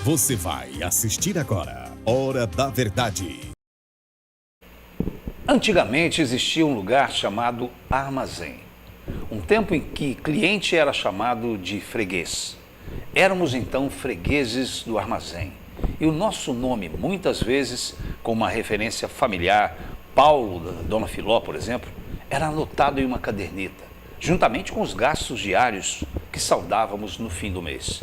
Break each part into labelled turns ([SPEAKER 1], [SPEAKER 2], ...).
[SPEAKER 1] Você vai assistir agora Hora da Verdade.
[SPEAKER 2] Antigamente existia um lugar chamado armazém. Um tempo em que cliente era chamado de freguês. Éramos então fregueses do armazém. E o nosso nome, muitas vezes, com uma referência familiar, Paulo, da Dona Filó, por exemplo, era anotado em uma caderneta, juntamente com os gastos diários que saldávamos no fim do mês.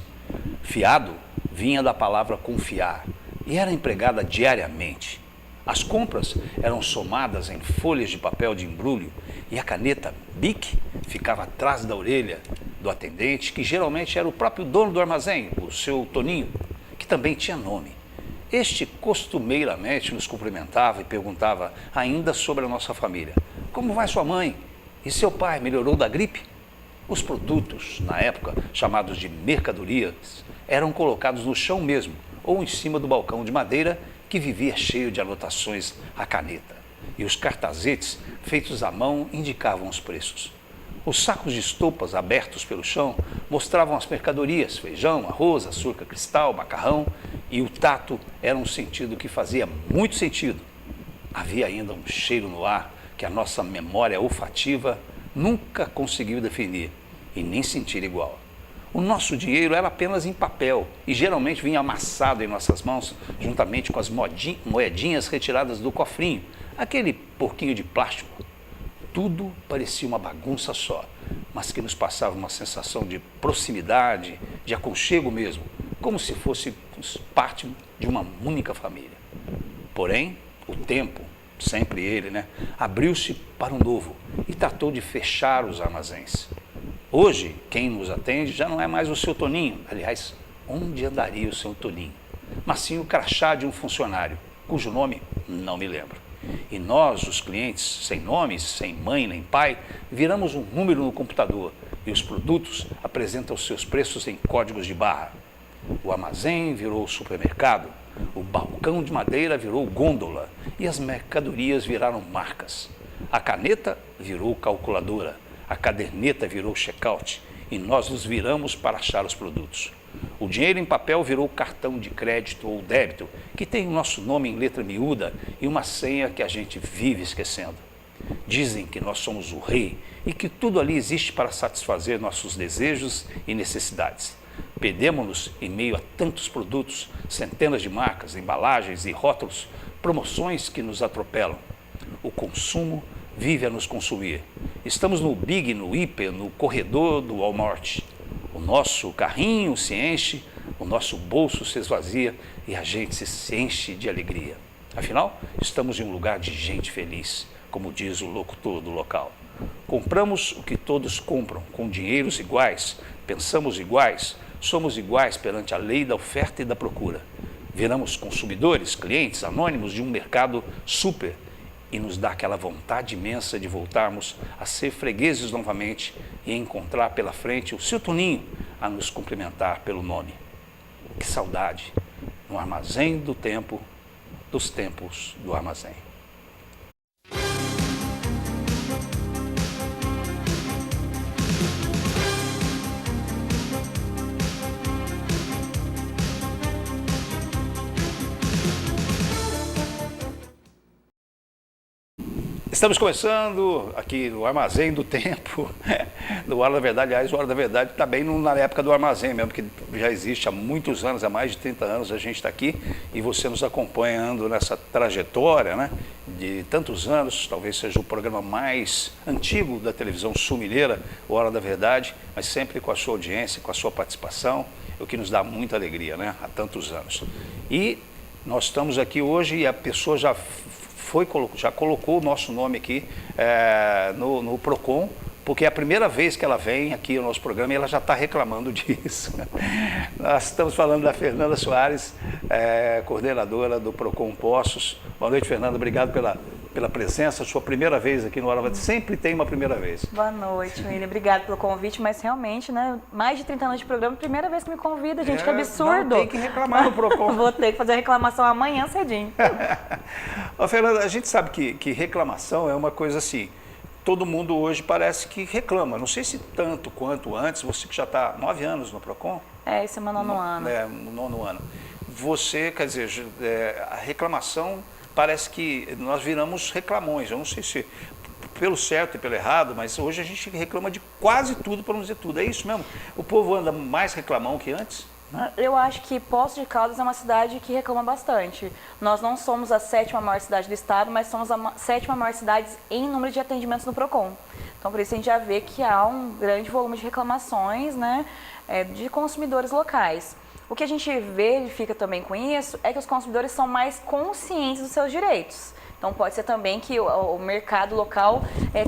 [SPEAKER 2] Fiado vinha da palavra confiar e era empregada diariamente. As compras eram somadas em folhas de papel de embrulho e a caneta Bic ficava atrás da orelha do atendente, que geralmente era o próprio dono do armazém, o seu Toninho, que também tinha nome. Este costumeiramente nos cumprimentava e perguntava ainda sobre a nossa família. Como vai sua mãe? E seu pai melhorou da gripe? Os produtos, na época, chamados de mercadorias, eram colocados no chão mesmo, ou em cima do balcão de madeira, que vivia cheio de anotações à caneta. E os cartazetes, feitos à mão, indicavam os preços. Os sacos de estopas abertos pelo chão mostravam as mercadorias, feijão, arroz, açúcar cristal, macarrão, e o tato era um sentido que fazia muito sentido. Havia ainda um cheiro no ar que a nossa memória olfativa nunca conseguiu definir e nem sentir igual. O nosso dinheiro era apenas em papel e geralmente vinha amassado em nossas mãos, juntamente com as moedinhas retiradas do cofrinho, aquele porquinho de plástico. Tudo parecia uma bagunça só, mas que nos passava uma sensação de proximidade, de aconchego mesmo, como se fôssemos parte de uma única família. Porém, o tempo, sempre ele, abriu-se para o novo e tratou de fechar os armazéns. Hoje, quem nos atende já não é mais o seu Toninho. Aliás, onde andaria o seu Toninho? Mas sim o crachá de um funcionário, cujo nome não me lembro. E nós, os clientes, sem nomes, sem mãe nem pai, viramos um número no computador e os produtos apresentam seus preços em códigos de barra. O armazém virou supermercado, o balcão de madeira virou gôndola e as mercadorias viraram marcas. A caneta virou calculadora. A caderneta virou check-out e nós nos viramos para achar os produtos. O dinheiro em papel virou cartão de crédito ou débito, que tem o nosso nome em letra miúda e uma senha que a gente vive esquecendo. Dizem que nós somos o rei e que tudo ali existe para satisfazer nossos desejos e necessidades. Perdemos-nos em meio a tantos produtos, centenas de marcas, embalagens e rótulos, promoções que nos atropelam. O consumo vive a nos consumir. Estamos no Big, no Hiper, no corredor do Walmart. O nosso carrinho se enche, o nosso bolso se esvazia e a gente se enche de alegria. Afinal, estamos em um lugar de gente feliz, como diz o locutor do local. Compramos o que todos compram, com dinheiros iguais, pensamos iguais, somos iguais perante a lei da oferta e da procura. Viramos consumidores, clientes anônimos de um mercado super e nos dá aquela vontade imensa de voltarmos a ser fregueses novamente e encontrar pela frente o seu Toninho a nos cumprimentar pelo nome. Que saudade, no armazém do tempo, dos tempos do armazém. Estamos começando aqui no Armazém do Tempo, do Hora da Verdade. Aliás, o Hora da Verdade está bem na época do Armazém mesmo, que já existe há muitos anos, há mais de 30 anos a gente está aqui e você nos acompanhando nessa trajetória de tantos anos. Talvez seja o programa mais antigo da televisão sul-mineira, o Hora da Verdade, mas sempre com a sua audiência, com a sua participação, o que nos dá muita alegria, há tantos anos. E nós estamos aqui hoje e a pessoa já colocou o nosso nome aqui no PROCON, porque é a primeira vez que ela vem aqui ao nosso programa e ela já está reclamando disso. Nós estamos falando da Fernanda Soares, coordenadora do PROCON Poços. Boa noite, Fernanda, obrigado pela presença, sua primeira vez aqui no Hora da Verdade. Sempre tem uma primeira vez.
[SPEAKER 3] Boa noite, William, obrigado pelo convite, mas realmente, mais de 30 anos de programa, primeira vez que me convida, gente, que absurdo.
[SPEAKER 2] Não, tem que reclamar no PROCON.
[SPEAKER 3] Vou ter que fazer a reclamação amanhã cedinho.
[SPEAKER 2] Ô, Fernanda, a gente sabe que reclamação é uma coisa assim, todo mundo hoje parece que reclama, não sei se tanto quanto antes, você que já está 9 anos no PROCON.
[SPEAKER 3] Esse é o meu nono ano.
[SPEAKER 2] No nono ano. você, quer dizer, a reclamação parece que nós viramos reclamões. Eu não sei se pelo certo e pelo errado, mas hoje a gente reclama de quase tudo, para não dizer tudo. É isso mesmo? O povo anda mais reclamão que antes?
[SPEAKER 3] Eu acho que Poços de Caldas é uma cidade que reclama bastante. Nós não somos a 7ª maior cidade do estado, mas somos a 7ª maior cidade em número de atendimentos no PROCON. Então, por isso a gente já vê que há um grande volume de reclamações, né, de consumidores locais. O que a gente verifica também com isso é que os consumidores são mais conscientes dos seus direitos. Então, pode ser também que o mercado local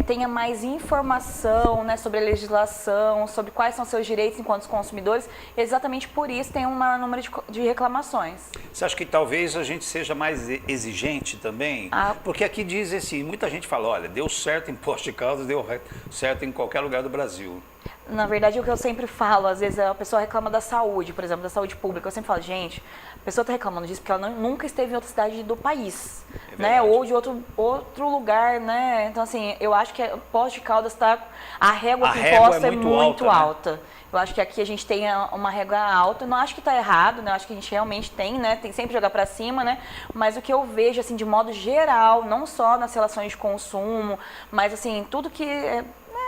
[SPEAKER 3] tenha mais informação, né, sobre a legislação, sobre quais são seus direitos enquanto consumidores. E exatamente por isso tem um maior número de reclamações.
[SPEAKER 2] Você acha que talvez a gente seja mais exigente também? Porque aqui diz assim, muita gente fala, olha, deu certo em Poços de Caldas, deu certo em qualquer lugar do Brasil.
[SPEAKER 3] Na verdade, o que eu sempre falo, às vezes a pessoa reclama da saúde, por exemplo, da saúde pública. Eu sempre falo, gente, a pessoa está reclamando disso porque ela nunca esteve em outra cidade do país, né? Ou de outro lugar, né? Então, assim, eu acho que Poços de Caldas a régua que imposta é muito alta. Né? Eu acho que aqui a gente tem uma régua alta. Eu não acho que está errado, né? Eu acho que a gente realmente tem, né? Tem sempre jogar para cima, né? Mas o que eu vejo, assim, de modo geral, não só nas relações de consumo, mas, assim, tudo que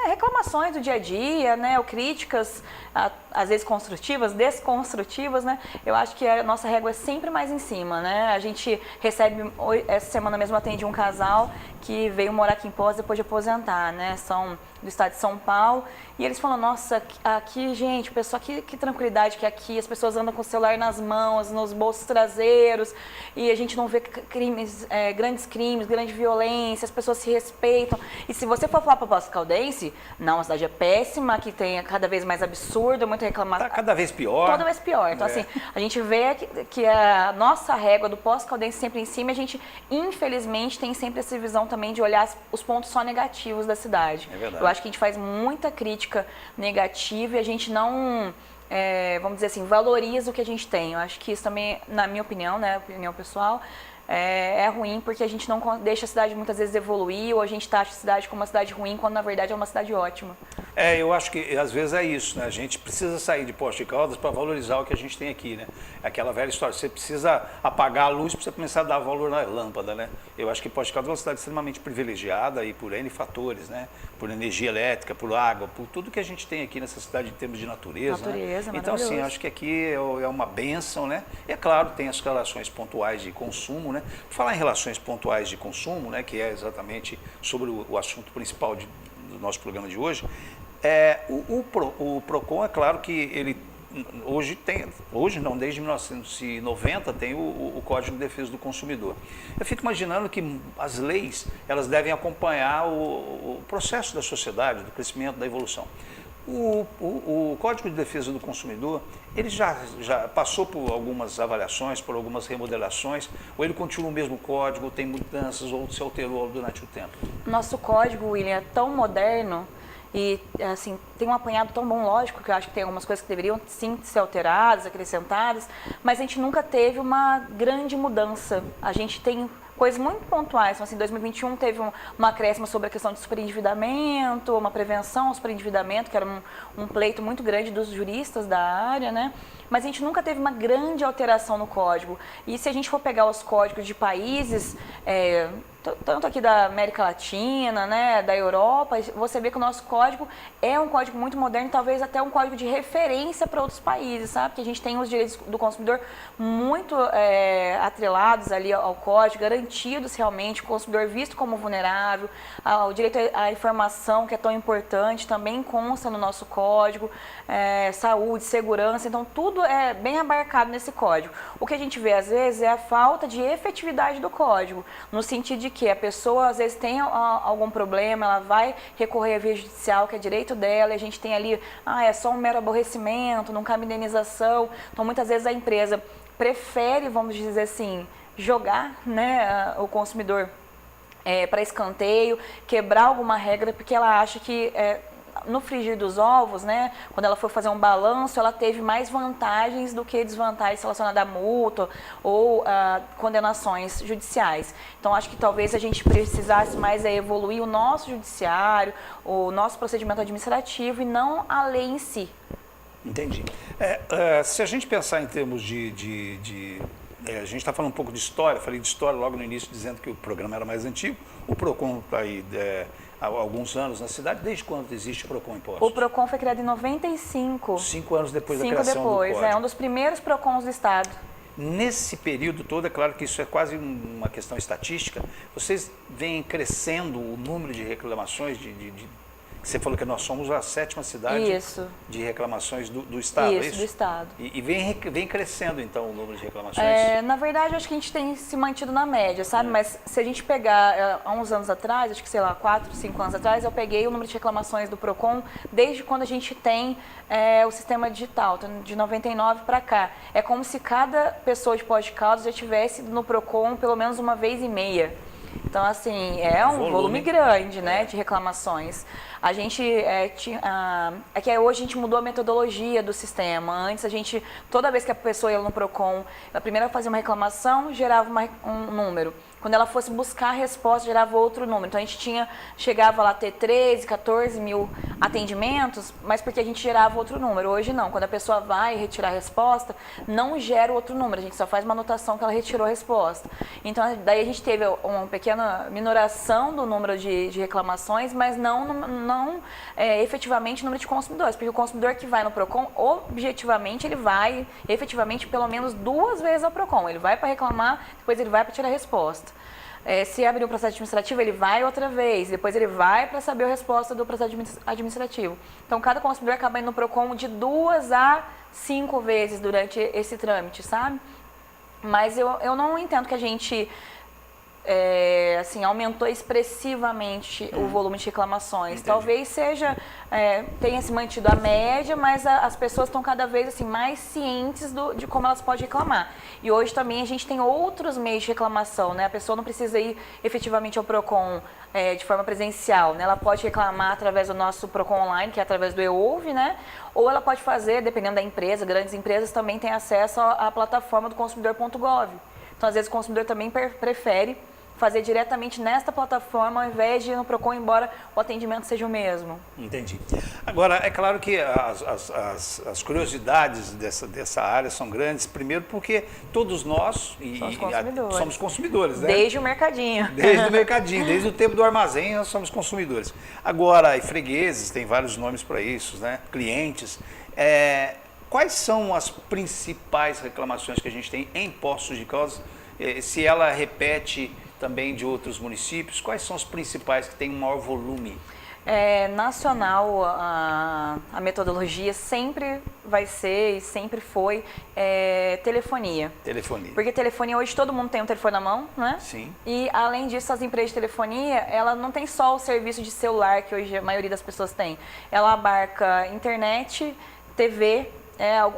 [SPEAKER 3] reclamações do dia a dia, né, ou críticas, às vezes construtivas, desconstrutivas, né, eu acho que a nossa régua é sempre mais em cima, né, a gente recebe, essa semana mesmo atendi um casal que veio morar aqui em Poços depois de aposentar, né, são do estado de São Paulo, e eles falam, nossa, aqui, gente, pessoal, que tranquilidade que aqui, as pessoas andam com o celular nas mãos, nos bolsos traseiros, e a gente não vê crimes, grandes crimes, grande violência, as pessoas se respeitam, e se você for falar para Poços Caldense, não, a cidade é péssima, que tem cada vez mais absurdo, muita reclamação.
[SPEAKER 2] Está cada vez pior.
[SPEAKER 3] Toda vez pior. Então, assim, a gente vê que a nossa régua do Poços Caldense sempre em cima, a gente, infelizmente, tem sempre essa visão também de olhar os pontos só negativos da cidade.
[SPEAKER 2] É verdade.
[SPEAKER 3] Eu acho que a gente faz muita crítica negativa e a gente não, vamos dizer assim, valoriza o que a gente tem. Eu acho que isso também, na minha opinião, né, opinião pessoal, é ruim porque a gente não deixa a cidade muitas vezes evoluir ou a gente taxa a cidade como uma cidade ruim quando na verdade é uma cidade ótima.
[SPEAKER 2] Eu acho que às vezes é isso, né? A gente precisa sair de Poços de Caldas para valorizar o que a gente tem aqui, né? Aquela velha história, você precisa apagar a luz para você começar a dar valor na lâmpada, né? Eu acho que Poços de Caldas é uma cidade extremamente privilegiada e por N fatores, né? Por energia elétrica, por água, por tudo que a gente tem aqui nessa cidade em termos de natureza. Né? Então, assim, acho que aqui é uma bênção, né? E é claro, tem as relações pontuais de consumo, né? Por falar em relações pontuais de consumo, né? Que é exatamente sobre o assunto principal do nosso programa de hoje, o PROCON, é claro que ele hoje não, desde 1990 tem o Código de Defesa do Consumidor. Eu fico imaginando que as leis, elas devem acompanhar o processo da sociedade, do crescimento, da evolução. O Código de Defesa do Consumidor, ele já passou por algumas avaliações, por algumas remodelações, ou ele continua o mesmo código, tem mudanças, ou se alterou durante o tempo?
[SPEAKER 3] Nosso código, William, é tão moderno e, assim, tem um apanhado tão bom, lógico, que eu acho que tem algumas coisas que deveriam, sim, ser alteradas, acrescentadas, mas a gente nunca teve uma grande mudança. A gente tem coisas muito pontuais. Então, assim, em 2021 teve uma acréscimo sobre a questão de superendividamento, uma prevenção ao superendividamento, que era um pleito muito grande dos juristas da área, né? Mas a gente nunca teve uma grande alteração no código. E se a gente for pegar os códigos de países, tanto aqui da América Latina, né, da Europa, você vê que o nosso código é um código muito moderno, talvez até um código de referência para outros países, sabe? Que a gente tem os direitos do consumidor muito atrelados ali ao código, garantidos realmente, o consumidor visto como vulnerável, o direito à informação, que é tão importante, também consta no nosso código, saúde, segurança, então tudo é bem abarcado nesse código. O que a gente vê às vezes é a falta de efetividade do código, no sentido de que a pessoa às vezes tem algum problema, ela vai recorrer à via judicial, que é direito dela, e a gente tem ali, é só um mero aborrecimento, não cabe indenização. Então muitas vezes a empresa prefere, vamos dizer assim, jogar, né, o consumidor para escanteio, quebrar alguma regra, porque ela acha que no frigir dos ovos, né, quando ela for fazer um balanço, ela teve mais vantagens do que desvantagens relacionadas à multa ou a condenações judiciais. Então, acho que talvez a gente precisasse mais evoluir o nosso judiciário, o nosso procedimento administrativo e não a lei em si.
[SPEAKER 2] Entendi. Se a gente pensar em termos de a gente está falando um pouco de história, falei de história logo no início, dizendo que o programa era mais antigo. O PROCON está aí há alguns anos na cidade. Desde quando existe o PROCON Impostos?
[SPEAKER 3] O PROCON foi criado em 95.
[SPEAKER 2] 5 anos depois da
[SPEAKER 3] 5
[SPEAKER 2] criação
[SPEAKER 3] depois,
[SPEAKER 2] do código.
[SPEAKER 3] é um dos primeiros PROCONs do Estado.
[SPEAKER 2] Nesse período todo, é claro que isso é quase uma questão estatística, vocês veem crescendo o número de reclamações você falou que nós somos a 7ª cidade
[SPEAKER 3] Isso.
[SPEAKER 2] de reclamações do Estado,
[SPEAKER 3] Isso,
[SPEAKER 2] é isso?
[SPEAKER 3] do Estado.
[SPEAKER 2] E vem crescendo, então, o número de reclamações?
[SPEAKER 3] Na verdade, eu acho que a gente tem se mantido na média, sabe? Mas se a gente pegar há uns anos atrás, acho que, sei lá, 4, 5 anos atrás, eu peguei o número de reclamações do PROCON desde quando a gente tem o sistema digital, então, de 99 para cá. É como se cada pessoa de Poços de Caldas já tivesse no PROCON pelo menos uma vez e meia. Então, assim, é um volume grande, né, de reclamações. A gente, que hoje a gente mudou a metodologia do sistema. Antes, toda vez que a pessoa ia no PROCON, ela primeiro fazia uma reclamação, gerava um número. Quando ela fosse buscar a resposta, gerava outro número. Então, a gente chegava lá a ter 13, 14 mil atendimentos, mas porque a gente gerava outro número. Hoje não, quando a pessoa vai retirar a resposta, não gera outro número, a gente só faz uma anotação que ela retirou a resposta. Então, daí a gente teve uma pequena minoração do número de reclamações, mas não efetivamente o número de consumidores, porque o consumidor que vai no PROCON, objetivamente, ele vai efetivamente pelo menos 2 vezes ao PROCON. Ele vai para reclamar, depois ele vai para tirar a resposta. Se abrir um processo administrativo, ele vai outra vez, depois ele vai para saber a resposta do processo administrativo. Então, cada consumidor acaba indo no PROCON de 2 a 5 vezes durante esse trâmite, sabe? Mas eu não entendo que a gente aumentou expressivamente o volume de reclamações.
[SPEAKER 2] Entendi.
[SPEAKER 3] Talvez tenha se mantido a média, mas as pessoas estão cada vez assim, mais cientes de como elas podem reclamar. E hoje também a gente tem outros meios de reclamação, né? A pessoa não precisa ir efetivamente ao PROCON de forma presencial, né? Ela pode reclamar através do nosso PROCON online, que é através do eOuve, né? Ou ela pode fazer, dependendo da empresa, grandes empresas também têm acesso à plataforma do consumidor.gov. Então, às vezes, o consumidor também prefere fazer diretamente nesta plataforma ao invés de ir no PROCON, embora o atendimento seja o mesmo.
[SPEAKER 2] Entendi. Agora, é claro que as curiosidades dessa área são grandes, primeiro porque todos nós somos consumidores, né?
[SPEAKER 3] Desde o mercadinho.
[SPEAKER 2] Desde o mercadinho, desde o tempo do armazém nós somos consumidores. Agora, e fregueses, tem vários nomes para isso, né? Clientes. Quais são as principais reclamações que a gente tem em Poços de Caldas? Se ela repete também de outros municípios, quais são os principais que têm um maior volume?
[SPEAKER 3] Nacional, a metodologia sempre vai ser e sempre foi telefonia.
[SPEAKER 2] Telefonia.
[SPEAKER 3] Porque telefonia, hoje todo mundo tem um telefone na mão, né?
[SPEAKER 2] Sim.
[SPEAKER 3] E além disso, as empresas de telefonia, ela não tem só o serviço de celular que hoje a maioria das pessoas tem. Ela abarca internet, TV,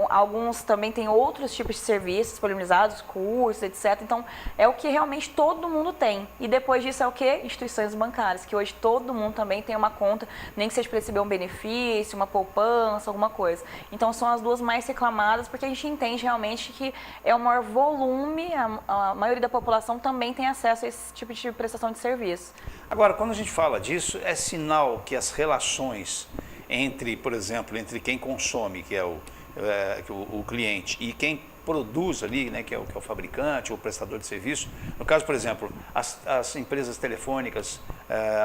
[SPEAKER 3] alguns também têm outros tipos de serviços disponibilizados, cursos, etc. Então, é o que realmente todo mundo tem. E depois disso é o que? Instituições bancárias, que hoje todo mundo também tem uma conta, nem que seja para receber um benefício, uma poupança, alguma coisa. Então, são as duas mais reclamadas, porque a gente entende realmente que é o maior volume, a maioria da população também tem acesso a esse tipo de prestação de serviço.
[SPEAKER 2] Agora, quando a gente fala disso, é sinal que as relações por exemplo, entre quem consome, que é o cliente, e quem produz ali, né, que é o fabricante ou o prestador de serviço. No caso, por exemplo, as empresas telefônicas,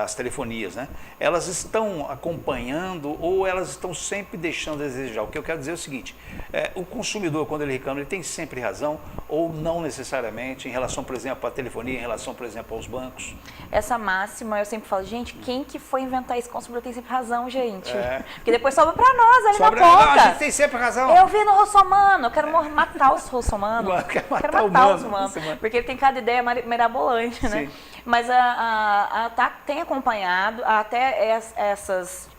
[SPEAKER 2] as telefonias, né, elas estão acompanhando ou elas estão sempre deixando a desejar. O que eu quero dizer é o seguinte, o consumidor, quando ele reclama, ele tem sempre razão ou não necessariamente em relação, por exemplo, à telefonia, em relação, por exemplo, aos bancos?
[SPEAKER 3] Essa máxima, eu sempre falo, gente, quem que foi inventar isso? O consumidor tem sempre razão, gente. Porque depois sobra pra nós ali na ponta.
[SPEAKER 2] A gente tem sempre razão.
[SPEAKER 3] Eu vi no Russomano, eu quero matar os Russomanos.
[SPEAKER 2] Quero matar os humanos.
[SPEAKER 3] Porque ele tem cada ideia mirabolante, né?
[SPEAKER 2] Sim.
[SPEAKER 3] Mas a TAC tem acompanhado até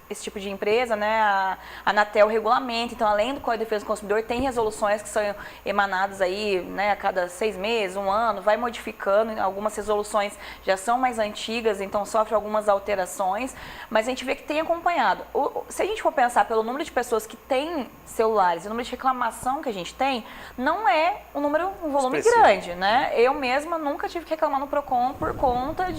[SPEAKER 3] esse tipo de empresa, né? A Anatel regulamenta, então além do Código de Defesa do Consumidor, tem resoluções que são emanadas aí, né, a cada 6 meses, 1 ano, vai modificando, algumas resoluções já são mais antigas, então sofre algumas alterações, mas a gente vê que tem acompanhado. Se a gente for pensar pelo número de pessoas que têm celulares e o número de reclamação que a gente tem, não é um volume
[SPEAKER 2] expressivo,
[SPEAKER 3] grande, né? Eu mesma nunca tive que reclamar no PROCON por conta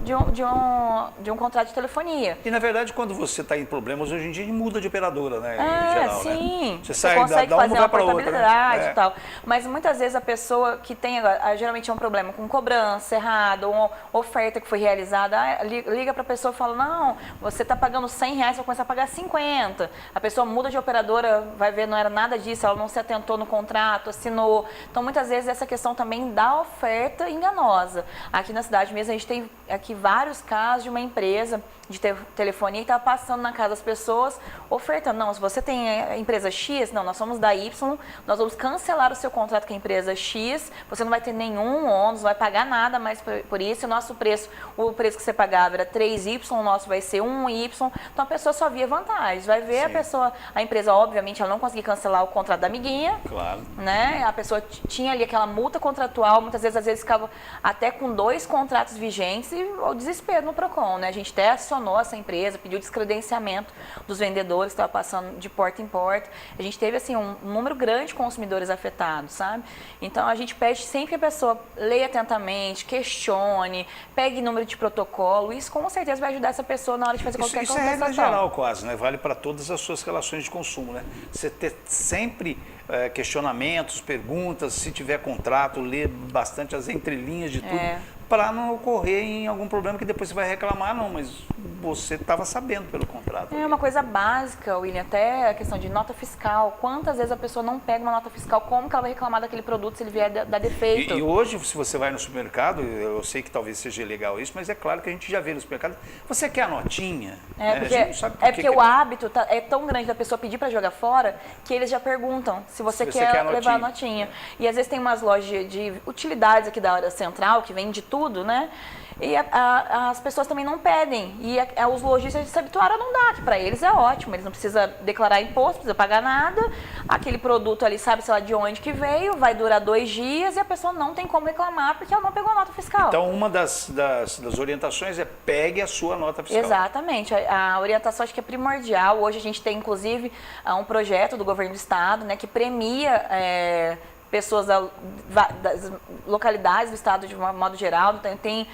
[SPEAKER 3] de um contrato de telefonia.
[SPEAKER 2] E na verdade, quando você está em problemas, hoje em dia muda de operadora, né?
[SPEAKER 3] É,
[SPEAKER 2] em geral,
[SPEAKER 3] sim.
[SPEAKER 2] Né? Você
[SPEAKER 3] Você
[SPEAKER 2] sai
[SPEAKER 3] consegue
[SPEAKER 2] da uma
[SPEAKER 3] fazer
[SPEAKER 2] vai
[SPEAKER 3] uma
[SPEAKER 2] para outra.
[SPEAKER 3] portabilidade
[SPEAKER 2] Né?
[SPEAKER 3] e tal. Mas muitas vezes a pessoa que tem, geralmente é um problema com cobrança errada, ou uma oferta que foi realizada, liga para a pessoa e fala, não, você está pagando R$100, vai começar a pagar 50. A pessoa muda de operadora, vai ver, não era nada disso, ela não se atentou no contrato, assinou. Então, muitas vezes, essa questão também da oferta enganosa. Aqui na cidade mesmo, a gente tem aqui vários casos de uma empresa de telefonia que está passando na casa das pessoas, ofertando, não, se você tem a empresa X, não, nós somos da Y, nós vamos cancelar o seu contrato com a empresa X, você não vai ter nenhum ônus, não vai pagar nada mais por isso, o nosso preço, o preço que você pagava era 3Y, o nosso vai ser 1Y, então a pessoa só via vantagens, vai ver. Sim. A pessoa, a empresa, obviamente, ela não conseguia cancelar o contrato da amiguinha,
[SPEAKER 2] claro.
[SPEAKER 3] Né? A pessoa tinha ali aquela multa contratual, muitas vezes, às vezes, ficava até com 2 contratos vigentes e o desespero no PROCON, né? A gente até acionou essa empresa, pediu descredenciamento dos vendedores que estavam passando de porta em porta. A gente teve, assim, um número grande de consumidores afetados, sabe? Então, a gente pede sempre que a pessoa leia atentamente, questione, pegue número de protocolo. Isso, com certeza, vai ajudar essa pessoa na hora de fazer qualquer compensação.
[SPEAKER 2] Isso é regra geral, quase, né? Vale para todas as suas relações de consumo, né? Você ter sempre questionamentos, perguntas, se tiver contrato, ler bastante as entrelinhas de tudo, para não ocorrer em algum problema que depois você vai reclamar, não, mas você estava sabendo pelo contrato.
[SPEAKER 3] É uma coisa básica, William, até a questão de nota fiscal. Quantas vezes a pessoa não pega uma nota fiscal, como que ela vai reclamar daquele produto se ele vier dar defeito?
[SPEAKER 2] E hoje, se você vai no supermercado, eu sei que talvez seja legal isso, mas é claro que a gente já vê no supermercado, você quer a notinha?
[SPEAKER 3] Porque o hábito é tão grande da pessoa pedir para jogar fora, que eles já perguntam se você quer levar a notinha. E às vezes tem umas lojas de utilidades aqui da área central, que vende tudo, né? E as pessoas também não pedem. E os lojistas se habituaram a não dar, que para eles é ótimo. Eles não precisam declarar imposto, não precisam pagar nada. Aquele produto ali, sabe, sei lá, de onde que veio, vai durar 2 dias e a pessoa não tem como reclamar porque ela não pegou a nota fiscal.
[SPEAKER 2] Então, uma das orientações é pegue a sua nota fiscal.
[SPEAKER 3] Exatamente. A orientação acho que é primordial. Hoje a gente tem, inclusive, um projeto do governo do estado, né, que premia pessoas das localidades do estado de um modo geral. Então, tem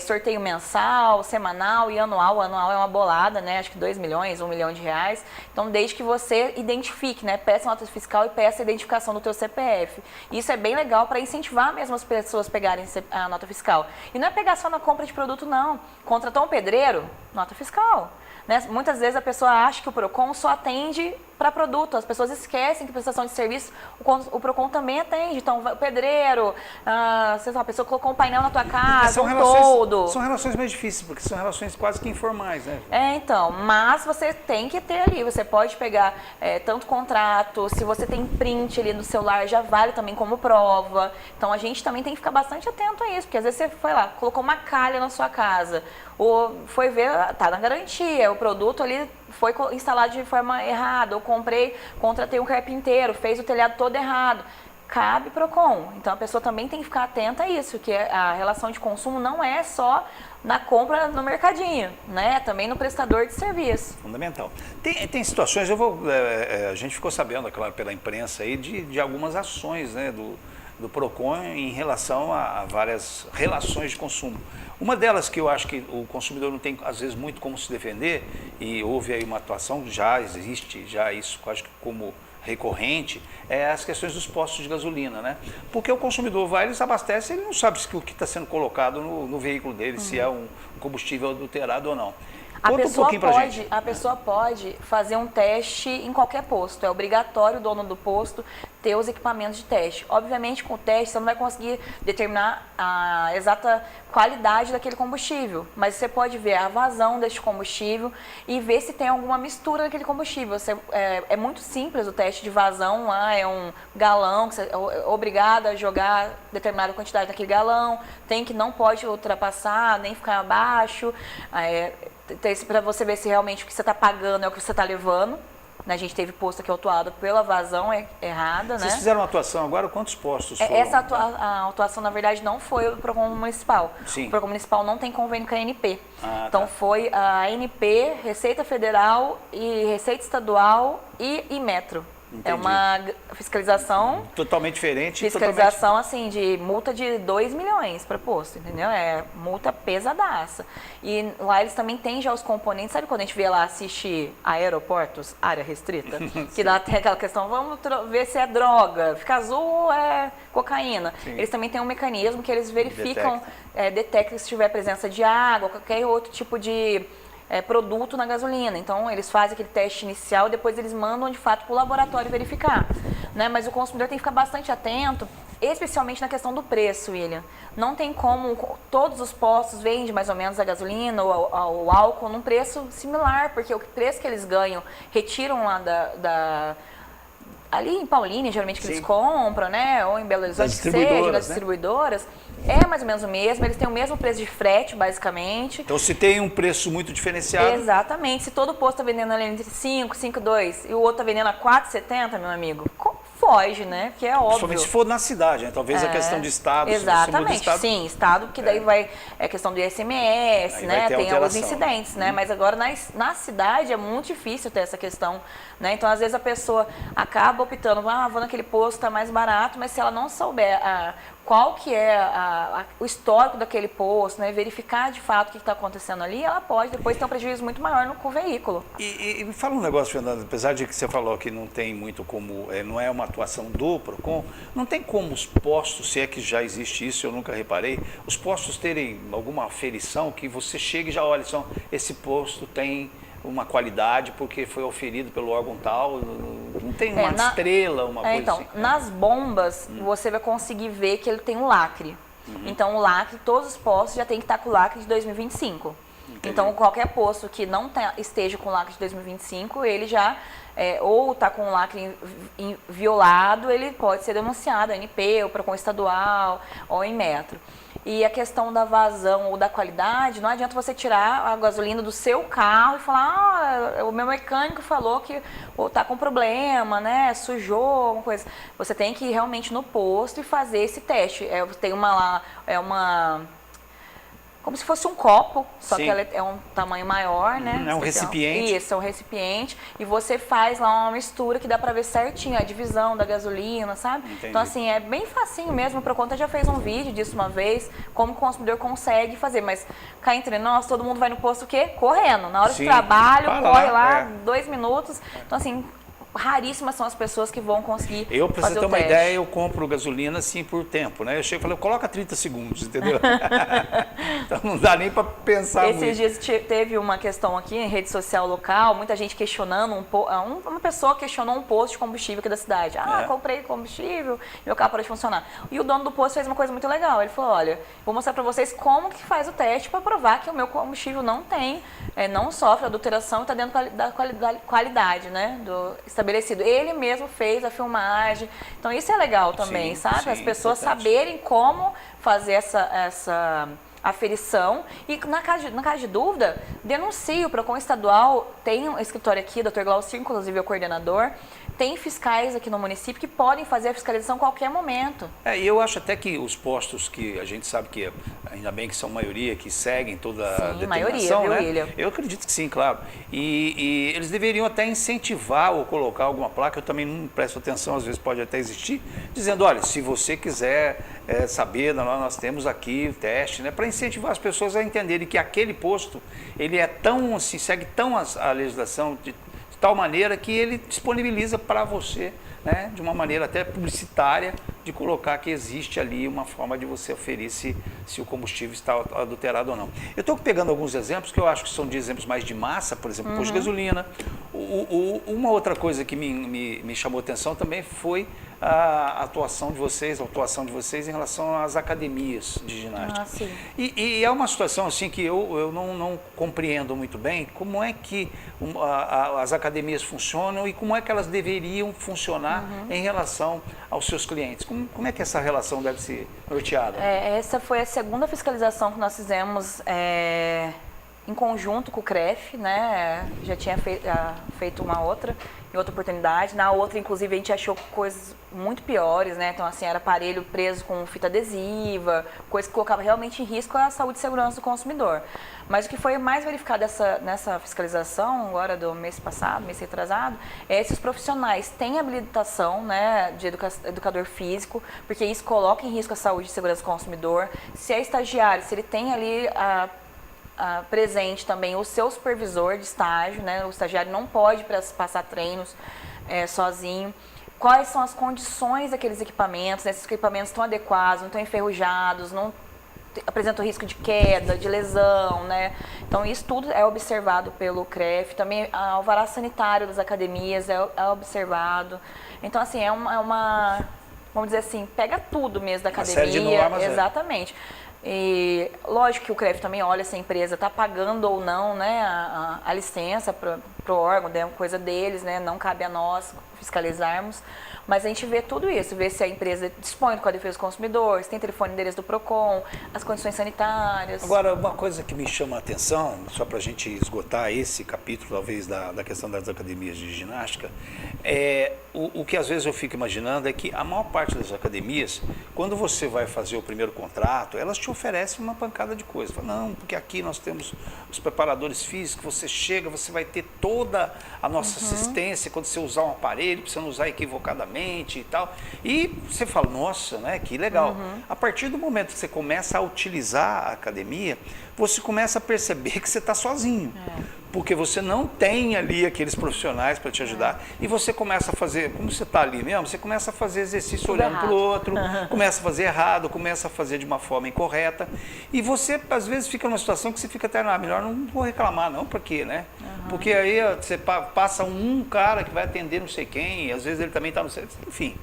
[SPEAKER 3] sorteio mensal, semanal e anual. O anual é uma bolada, né? Acho que 2 milhões, 1 milhão de reais. Então, desde que você identifique, né? Peça a nota fiscal e peça a identificação do teu CPF. Isso é bem legal para incentivar mesmo as pessoas a pegarem a nota fiscal. E não é pegar só na compra de produto, não. Contratou um pedreiro, nota fiscal. Né? Muitas vezes a pessoa acha que o PROCON só atende para produto, as pessoas esquecem que prestação de serviço o PROCON também atende. Então, o pedreiro, sei lá, a pessoa colocou um painel na tua casa,
[SPEAKER 2] São relações mais difíceis, porque são relações quase que informais, né?
[SPEAKER 3] Então, mas você tem que ter ali, você pode pegar tanto contrato, se você tem print ali no celular, já vale também como prova. Então, a gente também tem que ficar bastante atento a isso, porque às vezes você foi lá, colocou uma calha na sua casa, ou foi ver, tá na garantia, o produto ali foi instalado de forma errada, ou contratei um carpinteiro, fez o telhado todo errado. Cabe PROCON. Então, a pessoa também tem que ficar atenta a isso, que a relação de consumo não é só na compra no mercadinho, né? Também no prestador de serviço.
[SPEAKER 2] Fundamental. Tem situações, a gente ficou sabendo, é claro, pela imprensa aí, de algumas ações, né, do PROCON em relação a várias relações de consumo. Uma delas que eu acho que o consumidor não tem, às vezes, muito como se defender, e houve aí uma atuação, já existe, já isso quase que como recorrente, é as questões dos postos de gasolina, né? Porque o consumidor vai, ele se abastece, ele não sabe se o que está sendo colocado no veículo dele, se é um combustível adulterado ou não.
[SPEAKER 3] A pessoa pode fazer um teste em qualquer posto. É obrigatório o dono do posto ter os equipamentos de teste. Obviamente, com o teste, você não vai conseguir determinar a exata qualidade daquele combustível, mas você pode ver a vazão deste combustível e ver se tem alguma mistura naquele combustível. É muito simples o teste de vazão, é um galão, que você é obrigado a jogar determinada quantidade daquele galão, não pode ultrapassar, nem ficar abaixo. Para você ver se realmente o que você está pagando é o que você está levando. A gente teve posto aqui autuado pela vazão errada, né?
[SPEAKER 2] Vocês fizeram uma atuação agora? Quantos postos foram?
[SPEAKER 3] Essa atuação, na verdade, não foi o PROCON municipal.
[SPEAKER 2] Sim.
[SPEAKER 3] O PROCON municipal não tem convênio com a ANP. Então,
[SPEAKER 2] tá.
[SPEAKER 3] Foi a ANP, Receita Federal, e Receita Estadual e Metro.
[SPEAKER 2] Entendi.
[SPEAKER 3] É uma fiscalização...
[SPEAKER 2] Totalmente diferente.
[SPEAKER 3] Fiscalização, assim, de multa de 2 milhões para posto, entendeu? É multa pesadaça. E lá eles também têm já os componentes, sabe quando a gente vê lá, assiste aeroportos, área restrita? Que dá até aquela questão, vamos ver se é droga, fica azul é cocaína.
[SPEAKER 2] Sim.
[SPEAKER 3] Eles também têm um mecanismo que eles verificam, detectam se tiver presença de água, qualquer outro tipo de... produto na gasolina. Então, eles fazem aquele teste inicial e depois eles mandam, de fato, para o laboratório verificar. Né? Mas o consumidor tem que ficar bastante atento, especialmente na questão do preço, William. Não tem como, todos os postos vendem mais ou menos a gasolina ou o álcool num preço similar, porque o preço que eles ganham, retiram lá ali em Paulínia, geralmente que eles compram, né? Ou em Belo Horizonte, que seja, das distribuidoras, é mais ou menos o mesmo, eles têm o mesmo preço de frete, basicamente.
[SPEAKER 2] Então, se tem um preço muito diferenciado...
[SPEAKER 3] Exatamente. Se todo posto está vendendo ali entre 5, 5,2 e o outro está vendendo a 4,70, meu amigo, foge, né? Que é óbvio.
[SPEAKER 2] Principalmente se for na cidade, né? Talvez a questão de estado.
[SPEAKER 3] Exatamente,
[SPEAKER 2] estado,
[SPEAKER 3] sim, estado, porque daí vai, questão do ICMS,
[SPEAKER 2] aí
[SPEAKER 3] né? Tem alguns incidentes,
[SPEAKER 2] né?
[SPEAKER 3] né? Mas agora na cidade é muito difícil ter essa questão, né? Então, às vezes a pessoa acaba optando, vou naquele posto, tá mais barato, mas se ela não souber qual que é o histórico daquele posto, né? Verificar de fato o que está acontecendo ali, ela pode depois ter um prejuízo muito maior com o veículo.
[SPEAKER 2] E me fala um negócio, Fernando, apesar de que você falou que não tem muito como, não é uma atuação do PROCON, não tem como os postos, se é que já existe isso, eu nunca reparei, os postos terem alguma aferição que você chega e já olha, esse posto tem uma qualidade porque foi oferido pelo órgão tal, não tem uma estrela, uma coisa
[SPEAKER 3] então,
[SPEAKER 2] assim.
[SPEAKER 3] Nas bombas, você vai conseguir ver que ele tem um lacre. Então, o lacre, todos os postos já tem que estar com o lacre de 2025. Entendi. Então, qualquer posto que não esteja com o lacre de 2025, ele já, ou está com o lacre violado, ele pode ser denunciado, ANP, ou PROCON estadual, ou em metro. E a questão da vazão ou da qualidade, não adianta você tirar a gasolina do seu carro e falar, o meu mecânico falou que tá com problema, né, sujou, uma coisa. Você tem que ir realmente no posto e fazer esse teste. Tem como se fosse um copo, só que ela é um tamanho maior, né?
[SPEAKER 2] É um recipiente.
[SPEAKER 3] Isso, é um recipiente. E você faz lá uma mistura que dá pra ver certinho a divisão da gasolina, sabe?
[SPEAKER 2] Entendi.
[SPEAKER 3] Então, assim, é bem facinho mesmo. O PROCON já fez um vídeo disso uma vez, como o consumidor consegue fazer. Mas cá entre nós, todo mundo vai no posto o quê? Correndo. Na hora do trabalho, corre lá 2 minutos. Então, assim, raríssimas são as pessoas que vão conseguir fazer o teste.
[SPEAKER 2] Para você ter uma ideia, eu compro gasolina assim por tempo, né? Eu chego e falo, coloca 30 segundos, entendeu? Então não dá nem para pensar muito.
[SPEAKER 3] Esses dias teve uma questão aqui em rede social local, muita gente questionando, uma pessoa questionou um posto de combustível aqui da cidade. Comprei combustível, meu carro parou de funcionar. E o dono do posto fez uma coisa muito legal, ele falou, olha, vou mostrar para vocês como que faz o teste para provar que o meu combustível não tem, não sofre adulteração e está dentro da qualidade, né, do estabelecido. Ele mesmo fez a filmagem. Então isso é legal também, sabe? As pessoas saberem como fazer essa aferição. E na caso de dúvida, denuncie. O PROCON estadual tem um escritório aqui, o Dr. Glaucio, inclusive é o coordenador. Tem fiscais aqui no município que podem fazer a fiscalização a qualquer momento.
[SPEAKER 2] E eu acho até que os postos que a gente sabe que, ainda bem que são maioria, que seguem toda a determinação,
[SPEAKER 3] maioria, viu,
[SPEAKER 2] né?
[SPEAKER 3] William?
[SPEAKER 2] Eu acredito que sim, claro. E eles deveriam até incentivar ou colocar alguma placa, eu também não presto atenção, às vezes pode até existir, dizendo, olha, se você quiser saber, nós temos aqui o teste, né? Para incentivar as pessoas a entenderem que aquele posto, ele é tão, assim, segue tão a legislação de tal maneira que ele disponibiliza para você, né, de uma maneira até publicitária, de colocar que existe ali uma forma de você aferir se o combustível está adulterado ou não. Eu estou pegando alguns exemplos que eu acho que são de exemplos mais de massa, por exemplo, posto de gasolina. Uma outra coisa que me chamou a atenção também foi a atuação de vocês em relação às academias de ginástica.
[SPEAKER 3] Sim.
[SPEAKER 2] E é uma situação assim que eu não compreendo muito bem como é que as academias funcionam e como é que elas deveriam funcionar em relação aos seus clientes. Como é que essa relação deve ser norteada?
[SPEAKER 3] Essa foi a segunda fiscalização que nós fizemos em conjunto com o CREF, né? Já tinha feito uma outra. em outra oportunidade. Na outra, inclusive, a gente achou coisas muito piores, né? Então, assim, era aparelho preso com fita adesiva, coisa que colocava realmente em risco a saúde e segurança do consumidor. Mas o que foi mais verificado nessa fiscalização, agora do mês passado, mês retrasado, é se os profissionais têm habilitação, né, de educador físico, porque isso coloca em risco a saúde e segurança do consumidor. Se é estagiário, se ele tem ali presente também o seu supervisor de estágio, né? O estagiário não pode passar treinos sozinho. Quais são as condições daqueles equipamentos, né? Esses equipamentos estão adequados, não estão enferrujados, não apresentam risco de queda, de lesão, né? Então isso tudo é observado pelo CREF, também o alvará sanitário das academias é observado. Então assim, é uma, vamos dizer assim, pega tudo mesmo da academia, exatamente. E lógico que o CREF também olha se a empresa está pagando ou não, né, a licença para o órgão, é uma coisa deles, né, não cabe a nós fiscalizarmos, mas a gente vê tudo isso, vê se a empresa dispõe com a defesa do consumidor, se tem telefone e endereço do PROCON, as condições sanitárias.
[SPEAKER 2] Agora, uma coisa que me chama a atenção, só para a gente esgotar esse capítulo, talvez, da questão das academias de ginástica, o que às vezes eu fico imaginando é que a maior parte das academias, quando você vai fazer o primeiro contrato, elas te oferecem uma pancada de coisa. Fala, não, porque aqui nós temos os preparadores físicos, você chega, você vai ter toda a nossa assistência quando você usar um aparelho, para você não usar equivocadamente e tal. E você fala, nossa, né, que legal. A partir do momento que você começa a utilizar a academia, você começa a perceber que você está sozinho. Porque você não tem ali aqueles profissionais para te ajudar. E você começa a fazer, como você está ali mesmo, você começa a fazer exercício
[SPEAKER 3] tudo
[SPEAKER 2] olhando para o outro, começa a fazer errado, começa a fazer de uma forma incorreta. E você, às vezes, fica numa situação que você fica até, melhor não vou reclamar, não, por quê, né? Porque aí você passa um cara que vai atender não sei quem, e às vezes ele também está no centro, enfim.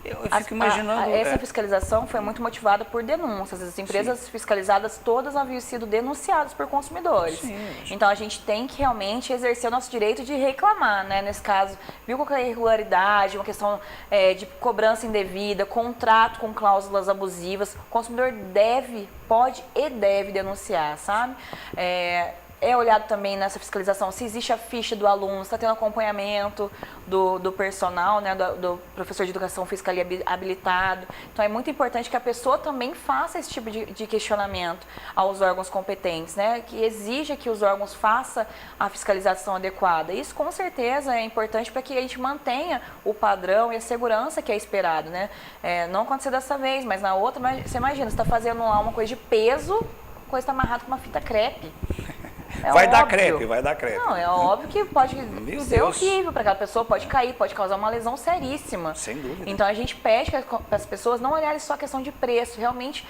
[SPEAKER 2] Eu fico imaginando...
[SPEAKER 3] Essa fiscalização foi muito motivada por denúncias. As empresas fiscalizadas todas haviam sido denunciadas por consumidores. Então, a gente tem que realmente exercer o nosso direito de reclamar, né? Nesse caso, viu qualquer irregularidade, uma questão de cobrança indevida, contrato com cláusulas abusivas, o consumidor pode e deve denunciar, sabe? É olhado também nessa fiscalização se existe a ficha do aluno, se está tendo acompanhamento do personal, né, do professor de educação física ali habilitado. Então é muito importante que a pessoa também faça esse tipo de questionamento aos órgãos competentes, né, que exija que os órgãos façam a fiscalização adequada. Isso com certeza é importante para que a gente mantenha o padrão e a segurança que é esperado, né. Não aconteceu dessa vez, mas na outra, você imagina, você está fazendo lá uma coisa de peso, a coisa está amarrada com uma fita crepe.
[SPEAKER 2] Vai dar crepe.
[SPEAKER 3] Não, é óbvio que pode ser horrível para aquela pessoa, pode cair, pode causar uma lesão seríssima.
[SPEAKER 2] Sem dúvida.
[SPEAKER 3] Então a gente pede para as pessoas não olharem só a questão de preço, realmente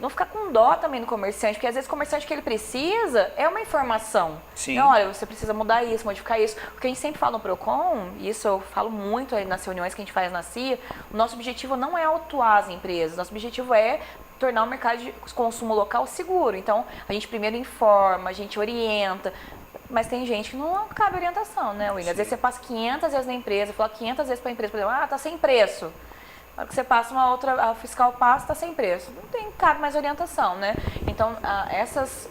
[SPEAKER 3] não ficar com dó também no comerciante, porque às vezes o comerciante que ele precisa é uma informação.
[SPEAKER 2] Sim.
[SPEAKER 3] Então, olha, você precisa mudar isso, modificar isso. O que a gente sempre fala no PROCON, e isso eu falo muito aí nas reuniões que a gente faz na CIA, o nosso objetivo não é autuar as empresas, nosso objetivo é tornar o mercado de consumo local seguro. Então, a gente primeiro informa, a gente orienta, mas tem gente que não cabe orientação, né, William? Às vezes você passa 500 vezes na empresa, fala 500 vezes para a empresa, por exemplo, tá sem preço. Na hora que você passa uma outra, a fiscal passa, tá sem preço. Não cabe mais orientação, né? Então, essas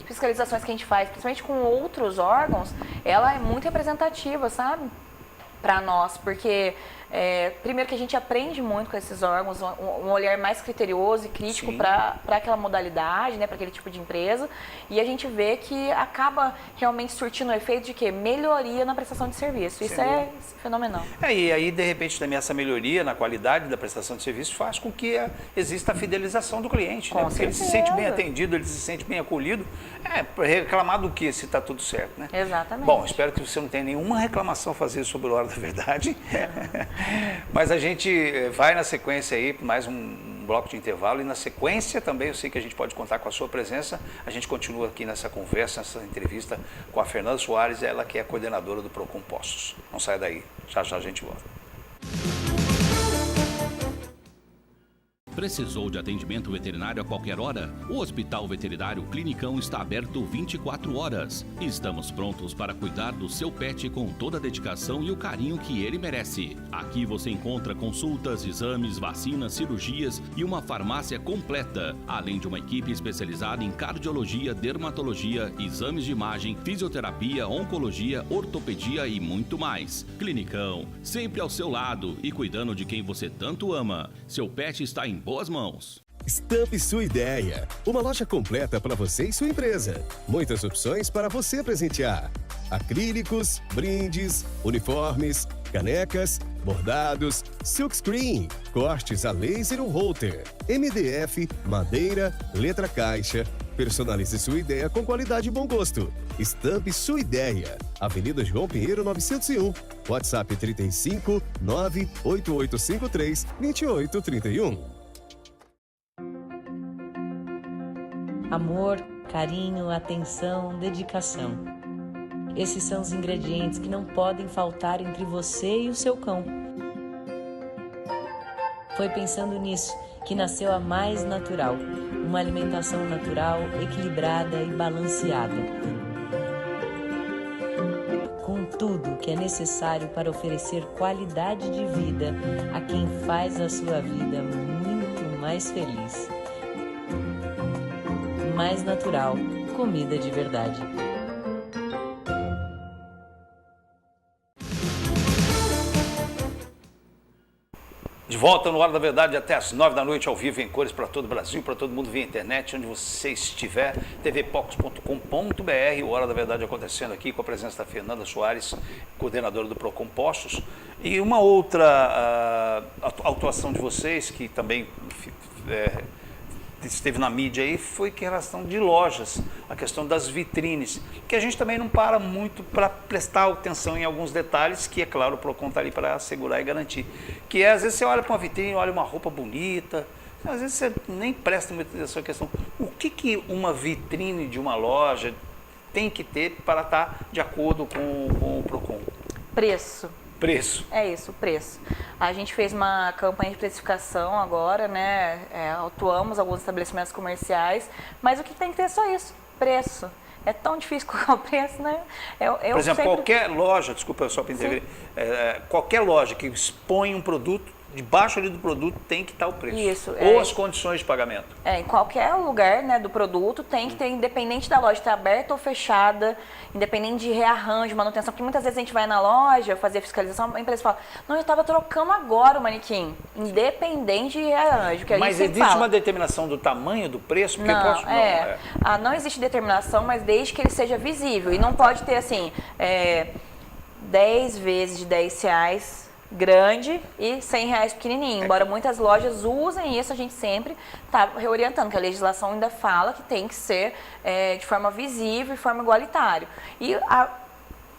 [SPEAKER 3] fiscalizações que a gente faz, principalmente com outros órgãos, ela é muito representativa, sabe? Para nós, porque primeiro que a gente aprende muito com esses órgãos, um olhar mais criterioso e crítico para aquela modalidade, né, para aquele tipo de empresa, e a gente vê que acaba realmente surtindo o efeito de quê? Melhoria na prestação de serviço. Isso é fenomenal.
[SPEAKER 2] E aí, de repente, também essa melhoria na qualidade da prestação de serviço faz com que exista a fidelização do cliente, né? Porque ele se sente bem atendido, ele se sente bem acolhido. Reclamar do que se está tudo certo, né?
[SPEAKER 3] Exatamente.
[SPEAKER 2] Bom, espero que você não tenha nenhuma reclamação a fazer sobre o Hora da Verdade. Mas a gente vai na sequência aí, mais um bloco de intervalo, e na sequência também eu sei que a gente pode contar com a sua presença. A gente continua aqui nessa conversa, nessa entrevista com a Fernanda Soares, ela que é a coordenadora do PROCON Postos. Não saia daí, já já a gente volta.
[SPEAKER 4] Precisou de atendimento veterinário a qualquer hora? O Hospital Veterinário Clinicão está aberto 24 horas. Estamos prontos para cuidar do seu pet com toda a dedicação e o carinho que ele merece. Aqui você encontra consultas, exames, vacinas, cirurgias e uma farmácia completa, além de uma equipe especializada em cardiologia, dermatologia, exames de imagem, fisioterapia, oncologia, ortopedia e muito mais. Clinicão, sempre ao seu lado e cuidando de quem você tanto ama. Seu pet está em boas mãos.
[SPEAKER 1] Estampe sua ideia. Uma loja completa para você e sua empresa. Muitas opções para você presentear. Acrílicos, brindes, uniformes, canecas, bordados, silkscreen, cortes a laser ou holter, MDF, madeira, letra caixa. Personalize sua ideia com qualidade e bom gosto. Estampe sua ideia. Avenida João Pinheiro 901. WhatsApp 35 98853 2831.
[SPEAKER 5] Amor, carinho, atenção, dedicação. Esses são os ingredientes que não podem faltar entre você e o seu cão. Foi pensando nisso que nasceu a Mais Natural, uma alimentação natural, equilibrada e balanceada. Com tudo que é necessário para oferecer qualidade de vida a quem faz a sua vida muito mais feliz. Mais Natural, comida de verdade.
[SPEAKER 2] De volta no Hora da Verdade até as 9 da noite, ao vivo, em cores para todo o Brasil, para todo mundo via internet, onde você estiver, tvpox.com.br, o Hora da Verdade acontecendo aqui com a presença da Fernanda Soares, coordenadora do Procon Postos. E uma outra atuação de vocês, que também esteve na mídia aí, foi que em relação de lojas, a questão das vitrines, que a gente também não para muito para prestar atenção em alguns detalhes, que é claro, o Procon está ali para assegurar e garantir. Que é, às vezes você olha para uma vitrine, olha uma roupa bonita, às vezes você nem presta muita atenção à questão. O que uma vitrine de uma loja tem que ter para estar de acordo com o Procon?
[SPEAKER 3] Preço.
[SPEAKER 2] Preço.
[SPEAKER 3] É isso, o preço. A gente fez uma campanha de precificação agora, né? Atuamos alguns estabelecimentos comerciais, mas o que tem que ter é só isso, preço. É tão difícil colocar o preço, né?
[SPEAKER 2] Por exemplo, qualquer loja, desculpa só para intervir, qualquer loja que expõe um produto, debaixo ali do produto tem que estar o preço.
[SPEAKER 3] Isso.
[SPEAKER 2] Ou as condições de pagamento.
[SPEAKER 3] Em qualquer lugar, né, do produto tem que ter, independente da loja estar aberta ou fechada, independente de rearranjo, manutenção, porque muitas vezes a gente vai na loja fazer fiscalização, a empresa fala, não, eu estava trocando agora o manequim, independente de rearranjo. Que
[SPEAKER 2] Mas existe uma determinação do tamanho do preço? Porque
[SPEAKER 3] não existe determinação, mas desde que ele seja visível. E não pode ter assim, 10 vezes de R$10 grande e R$100 pequenininho. Embora muitas lojas usem isso, a gente sempre está reorientando, que a legislação ainda fala que tem que ser de forma visível e forma igualitária. E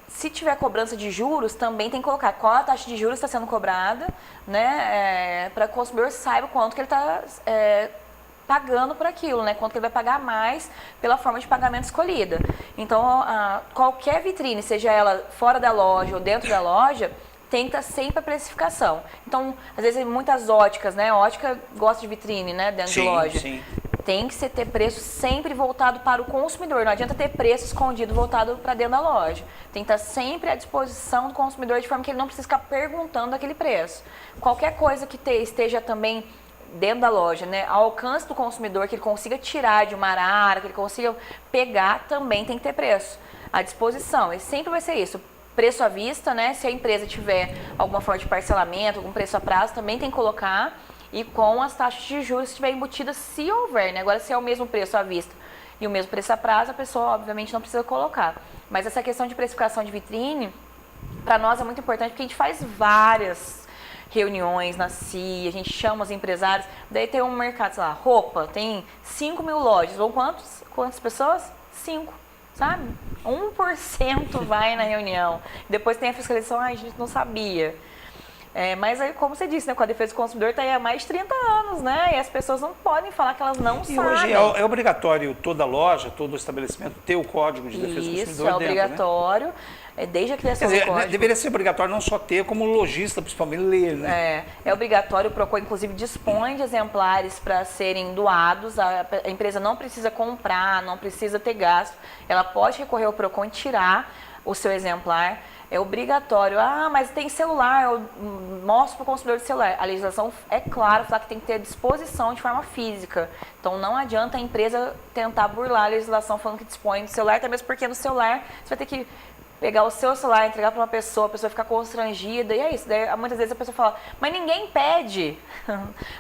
[SPEAKER 3] se tiver cobrança de juros, também tem que colocar qual a taxa de juros está sendo cobrada, né, para que o consumidor saiba quanto que ele está pagando por aquilo, né, quanto que ele vai pagar mais pela forma de pagamento escolhida. Então, qualquer vitrine, seja ela fora da loja ou dentro da loja, tem que estar sempre a precificação. Então, às vezes, muitas óticas, né? Ótica gosta de vitrine, né? Dentro de loja. Sim. Tem que ter preço sempre voltado para o consumidor. Não adianta ter preço escondido voltado para dentro da loja. Tem que estar sempre à disposição do consumidor, de forma que ele não precisa ficar perguntando aquele preço. Qualquer coisa que esteja também dentro da loja, né, ao alcance do consumidor, que ele consiga tirar de uma arara, que ele consiga pegar, também tem que ter preço à disposição. E sempre vai ser isso. Preço à vista, né? Se a empresa tiver alguma forma de parcelamento, algum preço a prazo, também tem que colocar. E com as taxas de juros, se estiver embutidas, se houver, né? Agora, se é o mesmo preço à vista e o mesmo preço a prazo, a pessoa, obviamente, não precisa colocar. Mas essa questão de precificação de vitrine, para nós é muito importante, porque a gente faz várias reuniões na CIA, a gente chama os empresários. Daí tem um mercado, sei lá, roupa, tem 5 mil lojas. Ou quantas pessoas? 5. Sabe? 1% vai na reunião. Depois tem a fiscalização, a gente não sabia. Mas aí, como você disse, né, com a defesa do consumidor está aí há mais de 30 anos, né? E as pessoas não podem falar que elas não sabem.
[SPEAKER 2] Hoje é obrigatório toda loja, todo estabelecimento ter o código de defesa do consumidor
[SPEAKER 3] Isso, é obrigatório. Né? Desde a criação do código.
[SPEAKER 2] Deveria ser obrigatório não só ter, como lojista, principalmente, ler, né?
[SPEAKER 3] É obrigatório, o PROCON, inclusive, dispõe de exemplares para serem doados. A empresa não precisa comprar, não precisa ter gasto. Ela pode recorrer ao PROCON e tirar o seu exemplar. É obrigatório. Mas tem celular, eu mostro para o consumidor de celular. A legislação é clara, fala que tem que ter à disposição de forma física. Então não adianta a empresa tentar burlar a legislação falando que dispõe do celular, até mesmo porque no celular você vai ter que pegar o seu celular, entregar para uma pessoa, a pessoa ficar constrangida, e é isso. Daí, muitas vezes a pessoa fala, mas ninguém pede.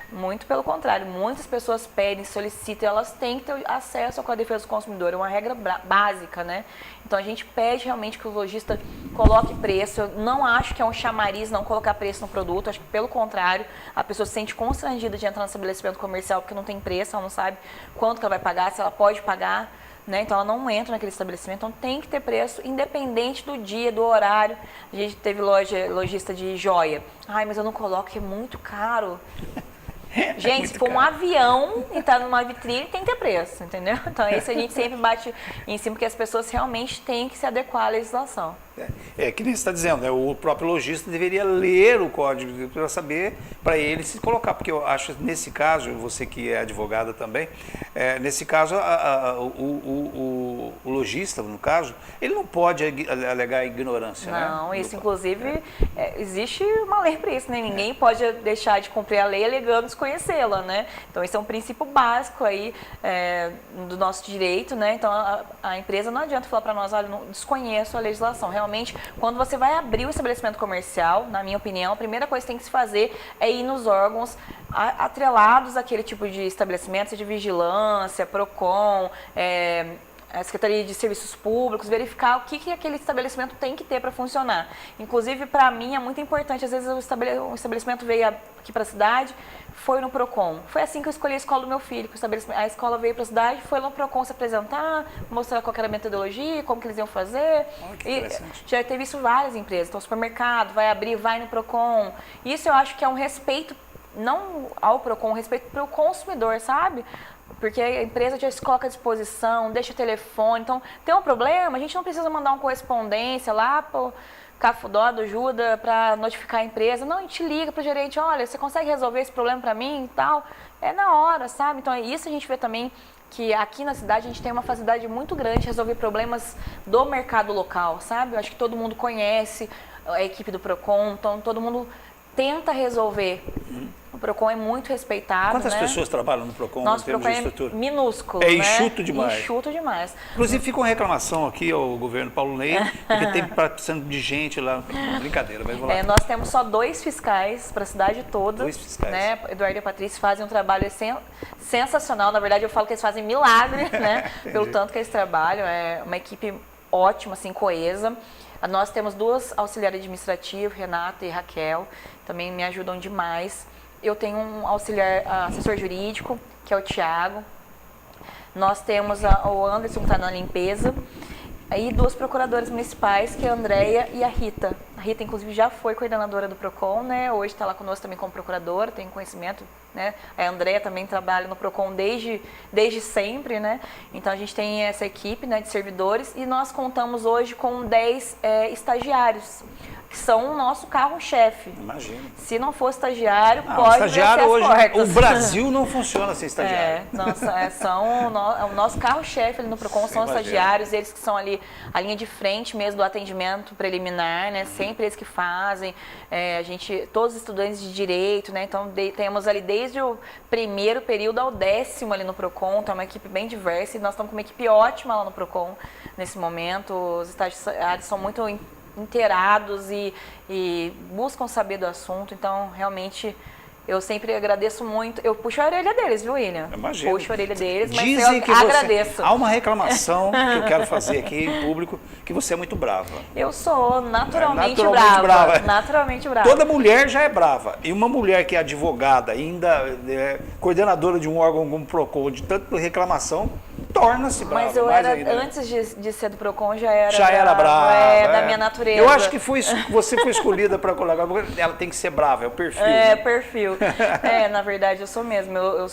[SPEAKER 3] Muito pelo contrário, muitas pessoas pedem, solicitam, elas têm que ter acesso ao Código de Defesa do Consumidor, é uma regra básica, né? Então a gente pede realmente que o lojista coloque preço. Eu não acho que é um chamariz não colocar preço no produto, acho que pelo contrário, a pessoa se sente constrangida de entrar no estabelecimento comercial porque não tem preço, ela não sabe quanto que ela vai pagar, se ela pode pagar. Né? Então ela não entra naquele estabelecimento, então tem que ter preço independente do dia, do horário. A gente teve lojista de joia. Mas eu não coloco, que é muito caro. Gente, se for um avião e tá numa vitrine, tem que ter preço, entendeu? Então isso a gente sempre bate em cima, porque as pessoas realmente têm que se adequar à legislação.
[SPEAKER 2] Que nem você está dizendo, né? O próprio lojista deveria ler o código para saber, para ele se colocar, porque eu acho que nesse caso, você que é advogada também, nesse caso o lojista, no caso, ele não pode alegar ignorância.
[SPEAKER 3] Não,
[SPEAKER 2] né?
[SPEAKER 3] Isso inclusive, existe uma lei para isso, né? Ninguém pode deixar de cumprir a lei alegando desconhecê-la, né? Então esse é um princípio básico aí do nosso direito, né? Então a empresa não adianta falar para nós, olha, não desconheço a legislação. Realmente, quando você vai abrir um estabelecimento comercial, na minha opinião, a primeira coisa que tem que se fazer é ir nos órgãos atrelados àquele tipo de estabelecimento, seja de vigilância, PROCON, a Secretaria de Serviços Públicos, verificar o que aquele estabelecimento tem que ter para funcionar. Inclusive, para mim, é muito importante, às vezes o estabelecimento veio aqui para a cidade, foi no PROCON. Foi assim que eu escolhi a escola do meu filho. A escola veio para a cidade, foi lá no PROCON se apresentar, mostrar qual era a metodologia, como que eles iam fazer.
[SPEAKER 2] E
[SPEAKER 3] já teve isso em várias empresas. Então, o supermercado vai abrir, vai no PROCON. Isso eu acho que é um respeito, não ao PROCON, um respeito para o consumidor, sabe? Porque a empresa já se coloca à disposição, deixa o telefone. Então, tem um problema, a gente não precisa mandar uma correspondência lá para Cafundó do Juda para notificar a empresa. Não, a gente liga para o gerente, olha, você consegue resolver esse problema para mim e tal? É na hora, sabe? Então, isso a gente vê também que aqui na cidade a gente tem uma facilidade muito grande de resolver problemas do mercado local, sabe? Eu acho que todo mundo conhece a equipe do PROCON, então todo mundo tenta resolver. O PROCON é muito respeitado.
[SPEAKER 2] Quantas
[SPEAKER 3] né?
[SPEAKER 2] pessoas trabalham no PROCON
[SPEAKER 3] Nosso
[SPEAKER 2] em termos
[SPEAKER 3] PROCON
[SPEAKER 2] de estrutura?
[SPEAKER 3] É minúsculo,
[SPEAKER 2] É
[SPEAKER 3] né?
[SPEAKER 2] enxuto demais.
[SPEAKER 3] Enxuto demais.
[SPEAKER 2] Inclusive, fica uma reclamação aqui ao governo Paulo Ney, porque tem precisando de gente lá. Brincadeira, mas vamos lá.
[SPEAKER 3] Nós temos só 2 fiscais para a cidade toda.
[SPEAKER 2] 2 fiscais.
[SPEAKER 3] Né? Eduardo e a Patrícia fazem um trabalho sensacional. Na verdade, eu falo que eles fazem milagre, né? Pelo tanto que eles trabalham. É uma equipe ótima, assim, coesa. Nós temos 2 auxiliares administrativos, Renata e Raquel, também me ajudam demais. Eu tenho um assessor jurídico, que é o Thiago. Nós temos o Anderson, que está na limpeza. Aí 2 procuradoras municipais, que é a Andréia e a Rita. A Rita, inclusive, já foi coordenadora do PROCON, né? Hoje está lá conosco também como procuradora, tem conhecimento, né? A Andréia também trabalha no PROCON desde sempre, né? Então, a gente tem essa equipe, né, de servidores e nós contamos hoje com 10 estagiários, que são o nosso carro-chefe.
[SPEAKER 2] Imagina.
[SPEAKER 3] Se não for estagiário, pode
[SPEAKER 2] estagiário hoje,
[SPEAKER 3] as portas.
[SPEAKER 2] o Brasil não funciona sem estagiário.
[SPEAKER 3] São o nosso carro-chefe ali no PROCON, são os estagiários, eles que são ali a linha de frente mesmo do atendimento preliminar, né? Sempre eles que fazem. Todos os estudantes de direito, né? Então temos ali desde o primeiro período ao 10º ali no PROCON, então é uma equipe bem diversa e nós estamos com uma equipe ótima lá no PROCON nesse momento. Os estagiários são muito inteirados e buscam saber do assunto, então realmente eu sempre agradeço muito. Eu puxo a orelha deles, viu, William?
[SPEAKER 2] Imagino.
[SPEAKER 3] Puxo a orelha deles, mas
[SPEAKER 2] Dizem que
[SPEAKER 3] agradeço.
[SPEAKER 2] Há uma reclamação que eu quero fazer aqui em público, que você é muito brava.
[SPEAKER 3] Eu sou naturalmente
[SPEAKER 2] brava.
[SPEAKER 3] Naturalmente brava.
[SPEAKER 2] Toda mulher já é brava. E uma mulher que é advogada, ainda coordenadora de um órgão como o PROCON, de tanta reclamação, torna-se brava.
[SPEAKER 3] Mas eu
[SPEAKER 2] mais
[SPEAKER 3] era,
[SPEAKER 2] ainda, né?
[SPEAKER 3] antes de ser do PROCON, já era
[SPEAKER 2] brava.
[SPEAKER 3] da minha natureza.
[SPEAKER 2] Eu acho que você foi escolhida para colaborar, porque ela tem que ser brava, é o perfil.
[SPEAKER 3] É,
[SPEAKER 2] né?
[SPEAKER 3] perfil. Na verdade, eu sou mesmo. Eu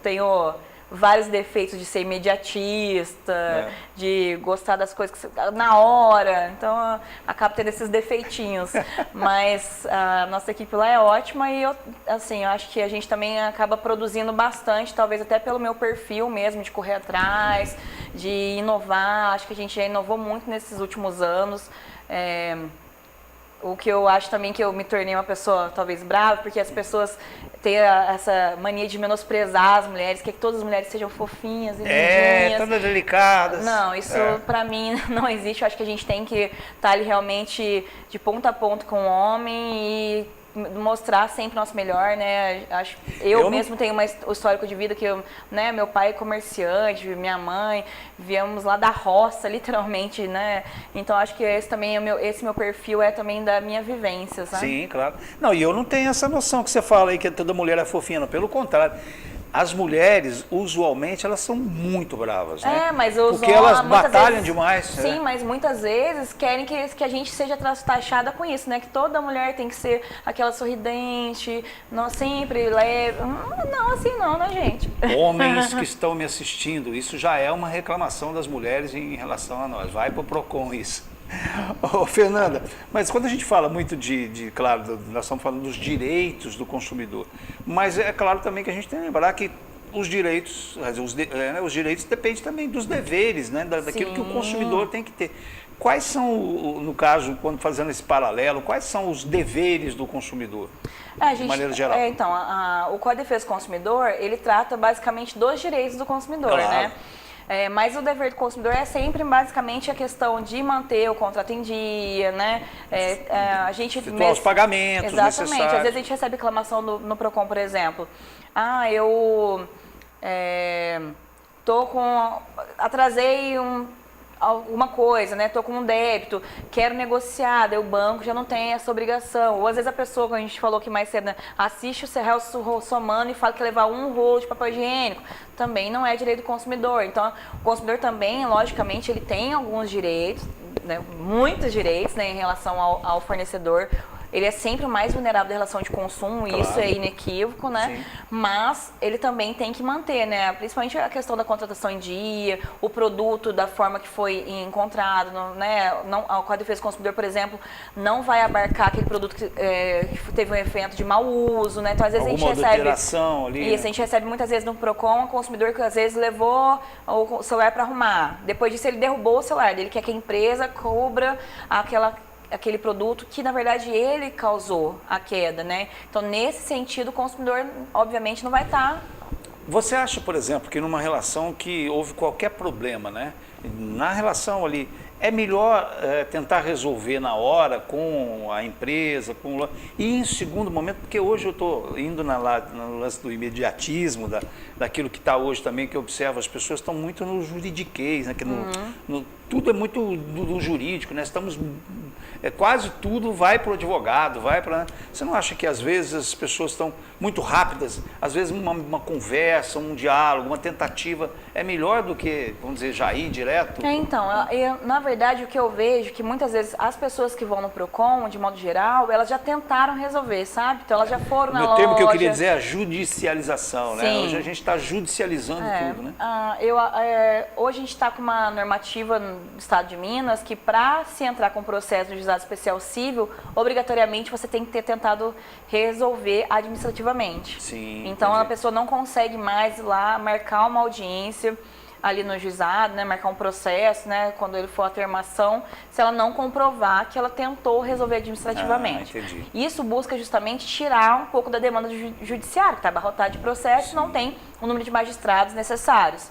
[SPEAKER 3] tenho vários defeitos de ser imediatista, de gostar das coisas na hora, então acabo tendo esses defeitinhos, mas a nossa equipe lá é ótima e eu acho que a gente também acaba produzindo bastante, talvez até pelo meu perfil mesmo, de correr atrás, de inovar, acho que a gente já inovou muito nesses últimos anos. O que eu acho também que eu me tornei uma pessoa talvez brava, porque as pessoas têm essa mania de menosprezar as mulheres, que todas as mulheres sejam fofinhas e lindinhas.
[SPEAKER 2] Todas delicadas.
[SPEAKER 3] Não, isso pra mim não existe. Eu acho que a gente tem que estar ali realmente de ponta a ponta com o homem e mostrar sempre o nosso melhor, né? Eu mesmo tenho um histórico de vida que meu pai é comerciante, minha mãe, viemos lá da roça, literalmente, né? Então acho que esse também esse meu perfil é também da minha vivência, sabe?
[SPEAKER 2] Sim, claro. Não, e eu não tenho essa noção que você fala aí que toda mulher é fofinha, não. Pelo contrário. As mulheres, usualmente, elas são muito bravas, né?
[SPEAKER 3] Mas
[SPEAKER 2] porque elas batalham demais.
[SPEAKER 3] Sim, mas muitas vezes querem que a gente seja taxada com isso, né? Que toda mulher tem que ser aquela sorridente, não sempre leve. Não, assim não, né, gente?
[SPEAKER 2] Homens que estão me assistindo, isso já é uma reclamação das mulheres em relação a nós. Vai pro PROCON isso. Ô, Fernanda, mas quando a gente fala muito claro, nós estamos falando dos direitos do consumidor, mas é claro também que a gente tem que lembrar que os direitos dependem também dos deveres, né, daquilo que o consumidor tem que ter. Quais são, no caso, quando fazendo esse paralelo, quais são os deveres do consumidor, de maneira geral?
[SPEAKER 3] Então, o Código de Defesa do Consumidor, ele trata basicamente dos direitos do consumidor,
[SPEAKER 2] claro.
[SPEAKER 3] Né? Mas o dever do consumidor é sempre basicamente a questão de manter o contrato em dia, né? A gente
[SPEAKER 2] efetuar os pagamentos
[SPEAKER 3] necessários. Às vezes a gente recebe reclamação no PROCON, por exemplo. Eu atrasei alguma coisa, né? Tô com um débito, quero negociar, daí o banco já não tem essa obrigação. Ou às vezes a pessoa, como a gente falou aqui mais cedo, né? Assiste o Celso Russomano e fala que levar um rolo de papel higiênico. Também não é direito do consumidor. Então, o consumidor também, logicamente, ele tem alguns direitos, né? Muitos direitos, né? Em relação ao fornecedor. Ele é sempre o mais vulnerável da relação de consumo, claro. Isso é inequívoco, né? Sim. Mas ele também tem que manter, né? Principalmente a questão da contratação em dia, o produto da forma que foi encontrado, né? O Código de Defesa do Consumidor, por exemplo, não vai abarcar aquele produto que teve um evento de mau uso, né? Então, às vezes
[SPEAKER 2] alguma
[SPEAKER 3] a gente recebe
[SPEAKER 2] ali,
[SPEAKER 3] isso,
[SPEAKER 2] né?
[SPEAKER 3] A gente recebe muitas vezes no PROCON um consumidor que às vezes levou o celular para arrumar. Depois disso, ele derrubou o celular dele, quer que a empresa cobra aquele produto que, na verdade, ele causou a queda, né? Então, nesse sentido, o consumidor, obviamente, não vai estar...
[SPEAKER 2] Você acha, por exemplo, que numa relação que houve qualquer problema, né? Na relação ali, é melhor tentar resolver na hora com a empresa, e em segundo momento, porque hoje eu estou indo no lance do imediatismo, daquilo que está hoje também, que eu observo, as pessoas estão muito no juridiquês, né? Que tudo é muito do jurídico, né? Quase tudo vai para o advogado, Você não acha que às vezes as pessoas estão muito rápidas, às vezes uma conversa, um diálogo, uma tentativa é melhor do que, vamos dizer, já ir direto?
[SPEAKER 3] Então, na verdade, o que eu vejo é que muitas vezes as pessoas que vão no PROCON, de modo geral, elas já tentaram resolver, sabe? Então elas já foram na loja.
[SPEAKER 2] O termo que eu queria dizer é a judicialização, né?
[SPEAKER 3] Sim.
[SPEAKER 2] Hoje a gente está judicializando tudo, né?
[SPEAKER 3] Hoje a gente está com uma normativa no Estado de Minas que, para se entrar com processo no Juizado Especial Civil, obrigatoriamente você tem que ter tentado resolver administrativamente.
[SPEAKER 2] Sim,
[SPEAKER 3] então
[SPEAKER 2] entendi.
[SPEAKER 3] a pessoa não consegue mais ir lá marcar uma audiência ali no juizado, né, marcar um processo, né, quando ele for a termação, se ela não comprovar que ela tentou resolver administrativamente.
[SPEAKER 2] Entendi.
[SPEAKER 3] Isso busca justamente tirar um pouco da demanda do judiciário, que está abarrotado de processo, não tem o número de magistrados necessários.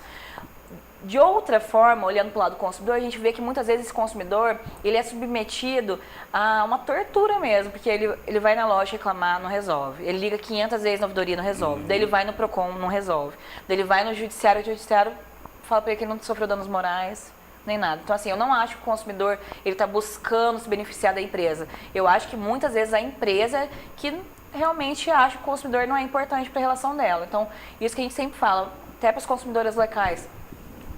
[SPEAKER 3] De outra forma, olhando para o lado do consumidor, a gente vê que muitas vezes esse consumidor, ele é submetido a uma tortura mesmo, porque ele vai na loja reclamar, não resolve. Ele liga 500 vezes na ouvidoria, não resolve. Daí ele vai no PROCON, não resolve. Daí ele vai no judiciário, o judiciário fala para ele que ele não sofreu danos morais, nem nada. Então, assim, eu não acho que o consumidor ele está buscando se beneficiar da empresa. Eu acho que muitas vezes a empresa que realmente acha que o consumidor não é importante para a relação dela. Então, isso que a gente sempre fala, até para os consumidores locais,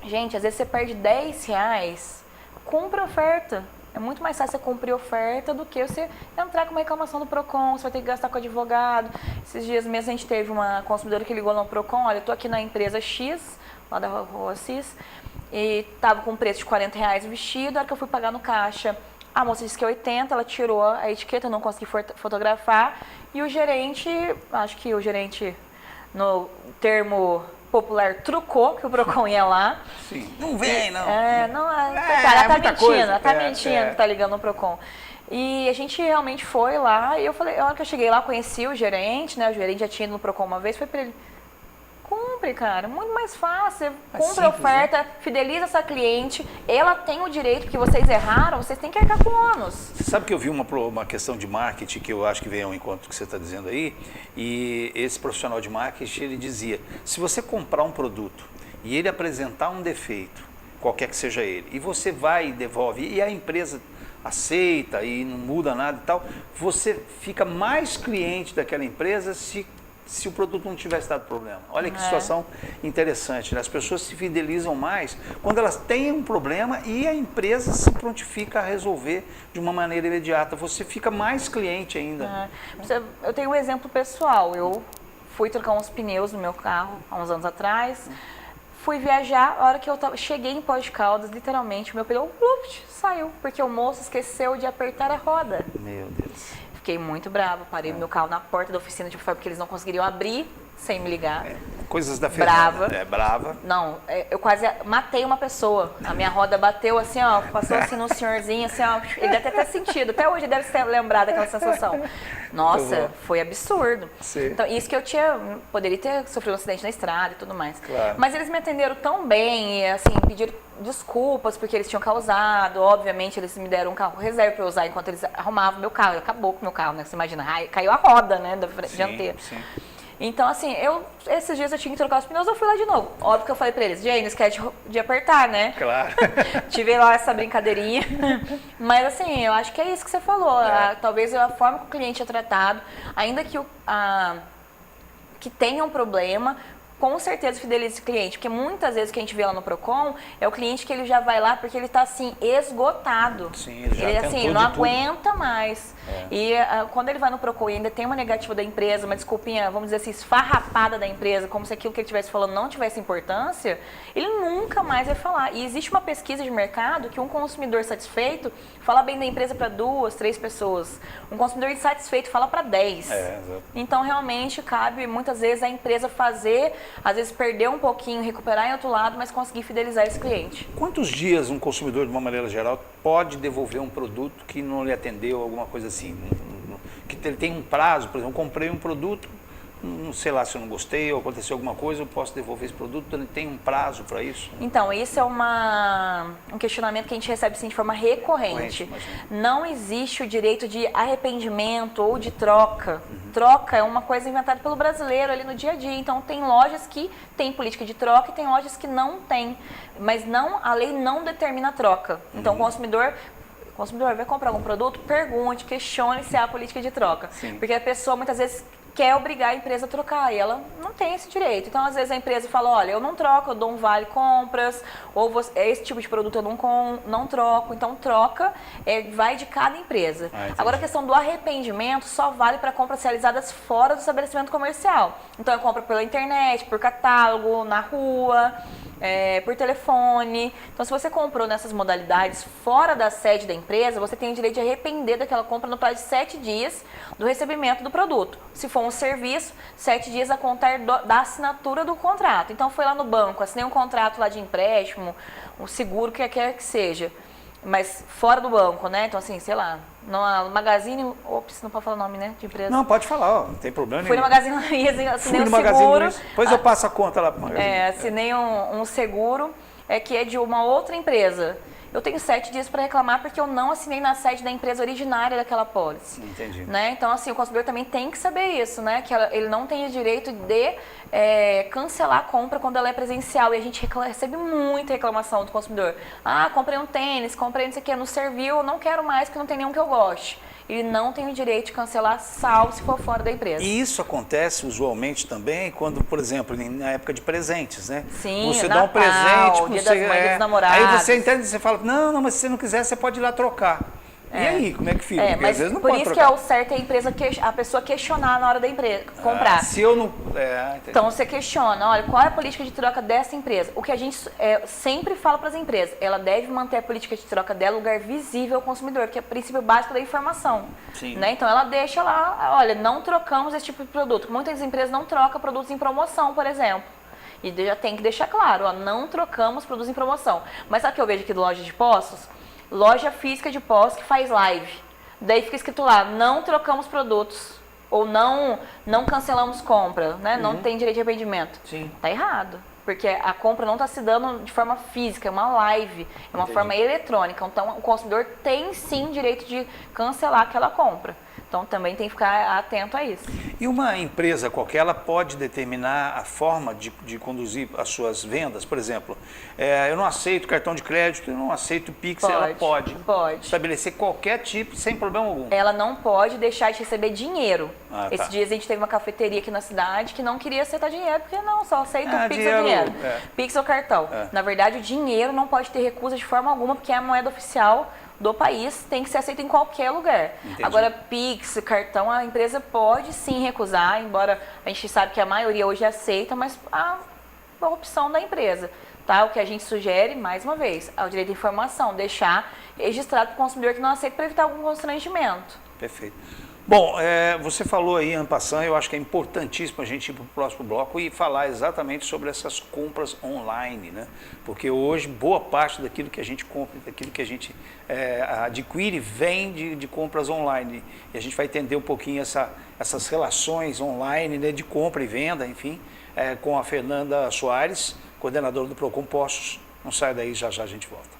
[SPEAKER 3] Gente, às vezes você perde R$10, cumpre a oferta. É muito mais fácil você cumprir oferta do que você entrar com uma reclamação do PROCON, você vai ter que gastar com advogado. Esses dias mesmo a gente teve uma consumidora que ligou no PROCON, olha, eu tô aqui na empresa X, lá da Rua Assis, e tava com um preço de R$40 o vestido, na hora que eu fui pagar no caixa, a moça disse que é 80, ela tirou a etiqueta, eu não consegui fotografar, e o gerente, acho que o gerente, no termo popular, trucou que o PROCON ia lá.
[SPEAKER 2] Sim. Não vem, não.
[SPEAKER 3] Ela tá mentindo,
[SPEAKER 2] coisa.
[SPEAKER 3] ela tá mentindo que tá ligando no PROCON. E a gente realmente foi lá, e eu falei, a hora que eu cheguei lá, conheci o gerente, né? O gerente já tinha ido no PROCON uma vez, foi pra ele, cumpre, cara, muito mais fácil, cumpre a oferta, fideliza essa cliente, ela tem o direito, porque vocês erraram, vocês têm que arcar com ônus.
[SPEAKER 2] Você sabe que eu vi uma questão de marketing que eu acho que vem ao encontro que você está dizendo aí, e esse profissional de marketing, ele dizia, se você comprar um produto e ele apresentar um defeito, qualquer que seja ele, e você vai e devolve, e a empresa aceita e não muda nada e tal, você fica mais cliente daquela empresa se o produto não tivesse dado problema. Olha que situação interessante, né? As pessoas se fidelizam mais quando elas têm um problema e a empresa se prontifica a resolver de uma maneira imediata. Você fica mais cliente ainda.
[SPEAKER 3] Eu tenho um exemplo pessoal. Eu fui trocar uns pneus no meu carro há uns anos atrás. Fui viajar, a hora que eu cheguei em Poços de Caldas, literalmente, o meu pneu saiu, porque o moço esqueceu de apertar a roda.
[SPEAKER 2] Meu Deus.
[SPEAKER 3] Fiquei muito brava, parei meu carro na porta da oficina de porque eles não conseguiriam abrir sem me ligar.
[SPEAKER 2] Coisas da Fernanda.
[SPEAKER 3] Brava.
[SPEAKER 2] Brava.
[SPEAKER 3] Não, eu quase matei uma pessoa. A minha roda bateu assim, ó, passou assim no senhorzinho, assim, ó. Ele deve ter sentido, até hoje deve ter lembrado daquela sensação. Nossa, foi absurdo.
[SPEAKER 2] Sim.
[SPEAKER 3] Então, isso que eu poderia ter sofrido um acidente na estrada e tudo mais.
[SPEAKER 2] Claro.
[SPEAKER 3] Mas eles me atenderam tão bem e, assim, pediram desculpas porque eles tinham causado. Obviamente, eles me deram um carro reserva para eu usar enquanto eles arrumavam meu carro. Acabou com o meu carro, né? Você imagina, caiu a roda, né, da dianteira.
[SPEAKER 2] Sim.
[SPEAKER 3] Então, assim, esses dias eu tinha que trocar os pneus, eu fui lá de novo. Óbvio que eu falei pra eles, Jane, esquece de apertar, né?
[SPEAKER 2] Claro.
[SPEAKER 3] Tive lá essa brincadeirinha. Mas, assim, eu acho que é isso que você falou. Talvez a forma que o cliente é tratado, ainda que, que tenha um problema, com certeza fideliza esse cliente, porque muitas vezes o que a gente vê lá no PROCON é o cliente que ele já vai lá porque ele está assim, esgotado.
[SPEAKER 2] Sim, ele já
[SPEAKER 3] ele
[SPEAKER 2] tentou
[SPEAKER 3] assim, não aguenta mais. E quando ele vai no PROCON e ainda tem uma negativa da empresa, uma desculpinha, vamos dizer assim, esfarrapada da empresa, como se aquilo que ele estivesse falando não tivesse importância, ele nunca mais vai falar. E existe uma pesquisa de mercado que um consumidor satisfeito fala bem da empresa para 2, 3 pessoas. Um consumidor insatisfeito fala para 10.
[SPEAKER 2] Exato.
[SPEAKER 3] Então, realmente, cabe muitas vezes a empresa fazer, às vezes perder um pouquinho, recuperar em outro lado, mas conseguir fidelizar esse cliente.
[SPEAKER 2] Quantos dias um consumidor, de uma maneira geral, pode devolver um produto que não lhe atendeu, alguma coisa assim? Que ele tem um prazo, por exemplo, eu comprei um produto, não sei lá se eu não gostei ou aconteceu alguma coisa, eu posso devolver esse produto, ele tem um prazo para isso?
[SPEAKER 3] Então, isso é um questionamento que a gente recebe sim, de forma recorrente. Não existe o direito de arrependimento ou de troca. Troca é uma coisa inventada pelo brasileiro ali no dia a dia. Então, tem lojas que têm política de troca e tem lojas que não têm. Mas a lei não determina a troca. Então, o consumidor vai comprar algum produto, pergunte, questione se há política de troca.
[SPEAKER 2] Sim.
[SPEAKER 3] Porque a pessoa muitas vezes quer obrigar a empresa a trocar e ela não tem esse direito. Então, às vezes a empresa fala, olha, eu não troco, eu dou um vale compras, ou esse tipo de produto eu não troco. Então, troca vai de cada empresa. Agora, a questão do arrependimento só vale para compras realizadas fora do estabelecimento comercial. Então, eu compro pela internet, por catálogo, na rua, por telefone. Então, se você comprou nessas modalidades fora da sede da empresa, você tem o direito de arrepender daquela compra no prazo de 7 dias do recebimento do produto. Se for um serviço, 7 dias a contar da assinatura do contrato. Então, foi lá no banco, assinei um contrato lá de empréstimo, um seguro, o que quer que seja, mas fora do banco, né? Então, assim, sei lá, no Magazine, ops, não pode falar o nome, né, de empresa.
[SPEAKER 2] Não, pode falar, não tem problema nenhum.
[SPEAKER 3] Fui no Magazine Luiza, assinei um seguro.
[SPEAKER 2] Depois eu passo a conta lá pro Magazine.
[SPEAKER 3] Assinei um seguro que é de uma outra empresa. Eu tenho 7 dias para reclamar porque eu não assinei na sede da empresa originária daquela pólice.
[SPEAKER 2] Entendi.
[SPEAKER 3] Né? Então, assim, o consumidor também tem que saber isso, né? Que ele não tem o direito de cancelar a compra quando ela é presencial. E a gente recebe muita reclamação do consumidor. Ah, comprei um tênis, comprei não sei o que, não serviu, não quero mais porque não tem nenhum que eu goste. ele não tem o direito de cancelar, salvo se for fora da empresa.
[SPEAKER 2] E isso acontece usualmente também quando, por exemplo, na época de presentes, né?
[SPEAKER 3] Sim,
[SPEAKER 2] você
[SPEAKER 3] Natal,
[SPEAKER 2] dá um presente,
[SPEAKER 3] Dia
[SPEAKER 2] você,
[SPEAKER 3] das Mães, Dia dos Namorados.
[SPEAKER 2] aí você entende, você fala, não, mas se você não quiser, você pode ir lá trocar. E aí, como é que fica? Porque
[SPEAKER 3] mas
[SPEAKER 2] às vezes não
[SPEAKER 3] por
[SPEAKER 2] pode
[SPEAKER 3] isso
[SPEAKER 2] trocar.
[SPEAKER 3] que é o certo é a pessoa questionar na hora da empresa comprar.
[SPEAKER 2] Se eu não...
[SPEAKER 3] Então você questiona, olha, qual é a política de troca dessa empresa? O que a gente sempre fala para as empresas, ela deve manter a política de troca dela em lugar visível ao consumidor, que é o princípio básico da informação.
[SPEAKER 2] Sim.
[SPEAKER 3] Né? Então ela deixa lá, olha, não trocamos esse tipo de produto. Muitas empresas não trocam produtos em promoção, por exemplo. E já tem que deixar claro, ó, não trocamos produtos em promoção. Mas sabe o que eu vejo aqui do loja de postos? Loja física de postos que faz live. Daí fica escrito lá, não trocamos produtos ou não cancelamos compra, né? Não tem direito de arrependimento.
[SPEAKER 2] Sim.
[SPEAKER 3] Tá errado, porque a compra não está se dando de forma física, é uma live, é uma forma eletrônica. Então o consumidor tem sim direito de cancelar aquela compra. Então também tem que ficar atento a isso.
[SPEAKER 2] E uma empresa qualquer, ela pode determinar a forma de conduzir as suas vendas? Por exemplo, eu não aceito cartão de crédito, eu não aceito Pix, ela pode estabelecer qualquer tipo sem problema algum.
[SPEAKER 3] Ela não pode deixar de receber dinheiro.
[SPEAKER 2] Tá.
[SPEAKER 3] Esses dias a gente teve uma cafeteria aqui na cidade que não queria aceitar dinheiro, porque não, só aceita Pix ou dinheiro. Pix ou cartão. Na verdade, o dinheiro não pode ter recusa de forma alguma, porque é a moeda oficial do país, tem que ser aceito em qualquer lugar.
[SPEAKER 2] Entendi.
[SPEAKER 3] Agora, Pix, cartão, a empresa pode sim recusar, embora a gente sabe que a maioria hoje aceita, mas a opção da empresa. Tá? O que a gente sugere, mais uma vez, ao direito de informação, deixar registrado para o consumidor que não aceita para evitar algum constrangimento.
[SPEAKER 2] Perfeito. Bom, você falou aí, en passant, eu acho que é importantíssimo a gente ir para o próximo bloco e falar exatamente sobre essas compras online, né? Porque hoje boa parte daquilo que a gente compra, daquilo que a gente adquire vem de compras online. E a gente vai entender um pouquinho essas relações online, né, de compra e venda, enfim, com a Fernanda Soares, coordenadora do Procon Postos. Não sai daí, já já a gente volta.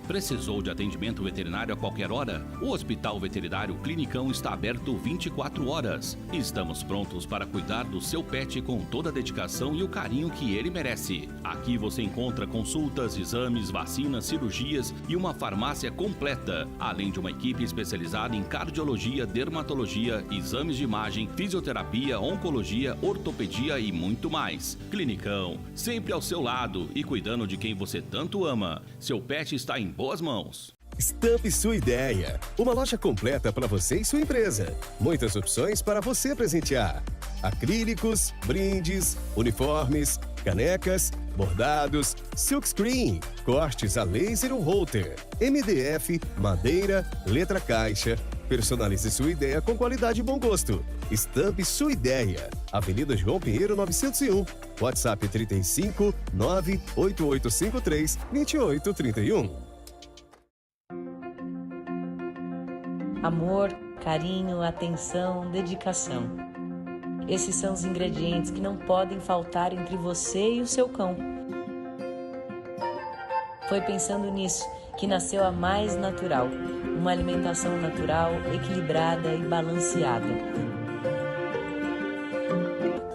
[SPEAKER 4] Precisou de atendimento veterinário a qualquer hora? O Hospital Veterinário Clinicão está aberto 24 horas. Estamos prontos para cuidar do seu pet com toda a dedicação e o carinho que ele merece. Aqui você encontra consultas, exames, vacinas, cirurgias e uma farmácia completa, além de uma equipe especializada em cardiologia, dermatologia, exames de imagem, fisioterapia, oncologia, ortopedia e muito mais. Clinicão, sempre ao seu lado e cuidando de quem você tanto ama. Seu pet está em boas mãos.
[SPEAKER 1] Estampe sua ideia. Uma loja completa para você e sua empresa. Muitas opções para você presentear. Acrílicos, brindes, uniformes, canecas, bordados, silkscreen, cortes a laser ou holter, MDF, madeira, letra caixa. Personalize sua ideia com qualidade e bom gosto. Estampe sua ideia. Avenida João Pinheiro 901. WhatsApp 35 98853 2831.
[SPEAKER 5] Amor, carinho, atenção, dedicação. Esses são os ingredientes que não podem faltar entre você e o seu cão. Foi pensando nisso que nasceu a Mais Natural, uma alimentação natural, equilibrada e balanceada.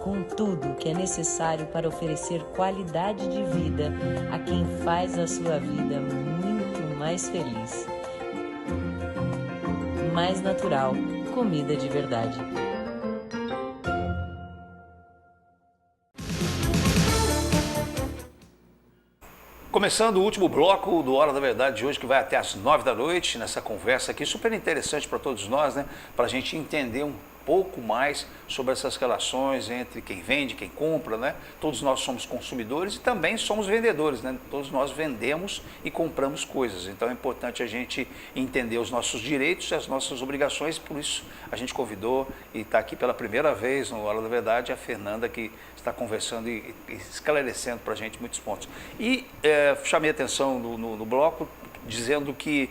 [SPEAKER 5] Com tudo que é necessário para oferecer qualidade de vida a quem faz a sua vida muito mais feliz. Mais Natural, comida de verdade.
[SPEAKER 2] Começando o último bloco do Hora da Verdade de hoje, que vai até às 9 da noite, nessa conversa aqui, super interessante para todos nós, né? Para a gente entender um pouco mais sobre essas relações entre quem vende, quem compra, né? Todos nós somos consumidores e também somos vendedores, né? Todos nós vendemos e compramos coisas, então é importante a gente entender os nossos direitos e as nossas obrigações, por isso a gente convidou e está aqui pela primeira vez no Hora da Verdade a Fernanda, que está conversando e esclarecendo para a gente muitos pontos. E chamei a atenção no bloco dizendo que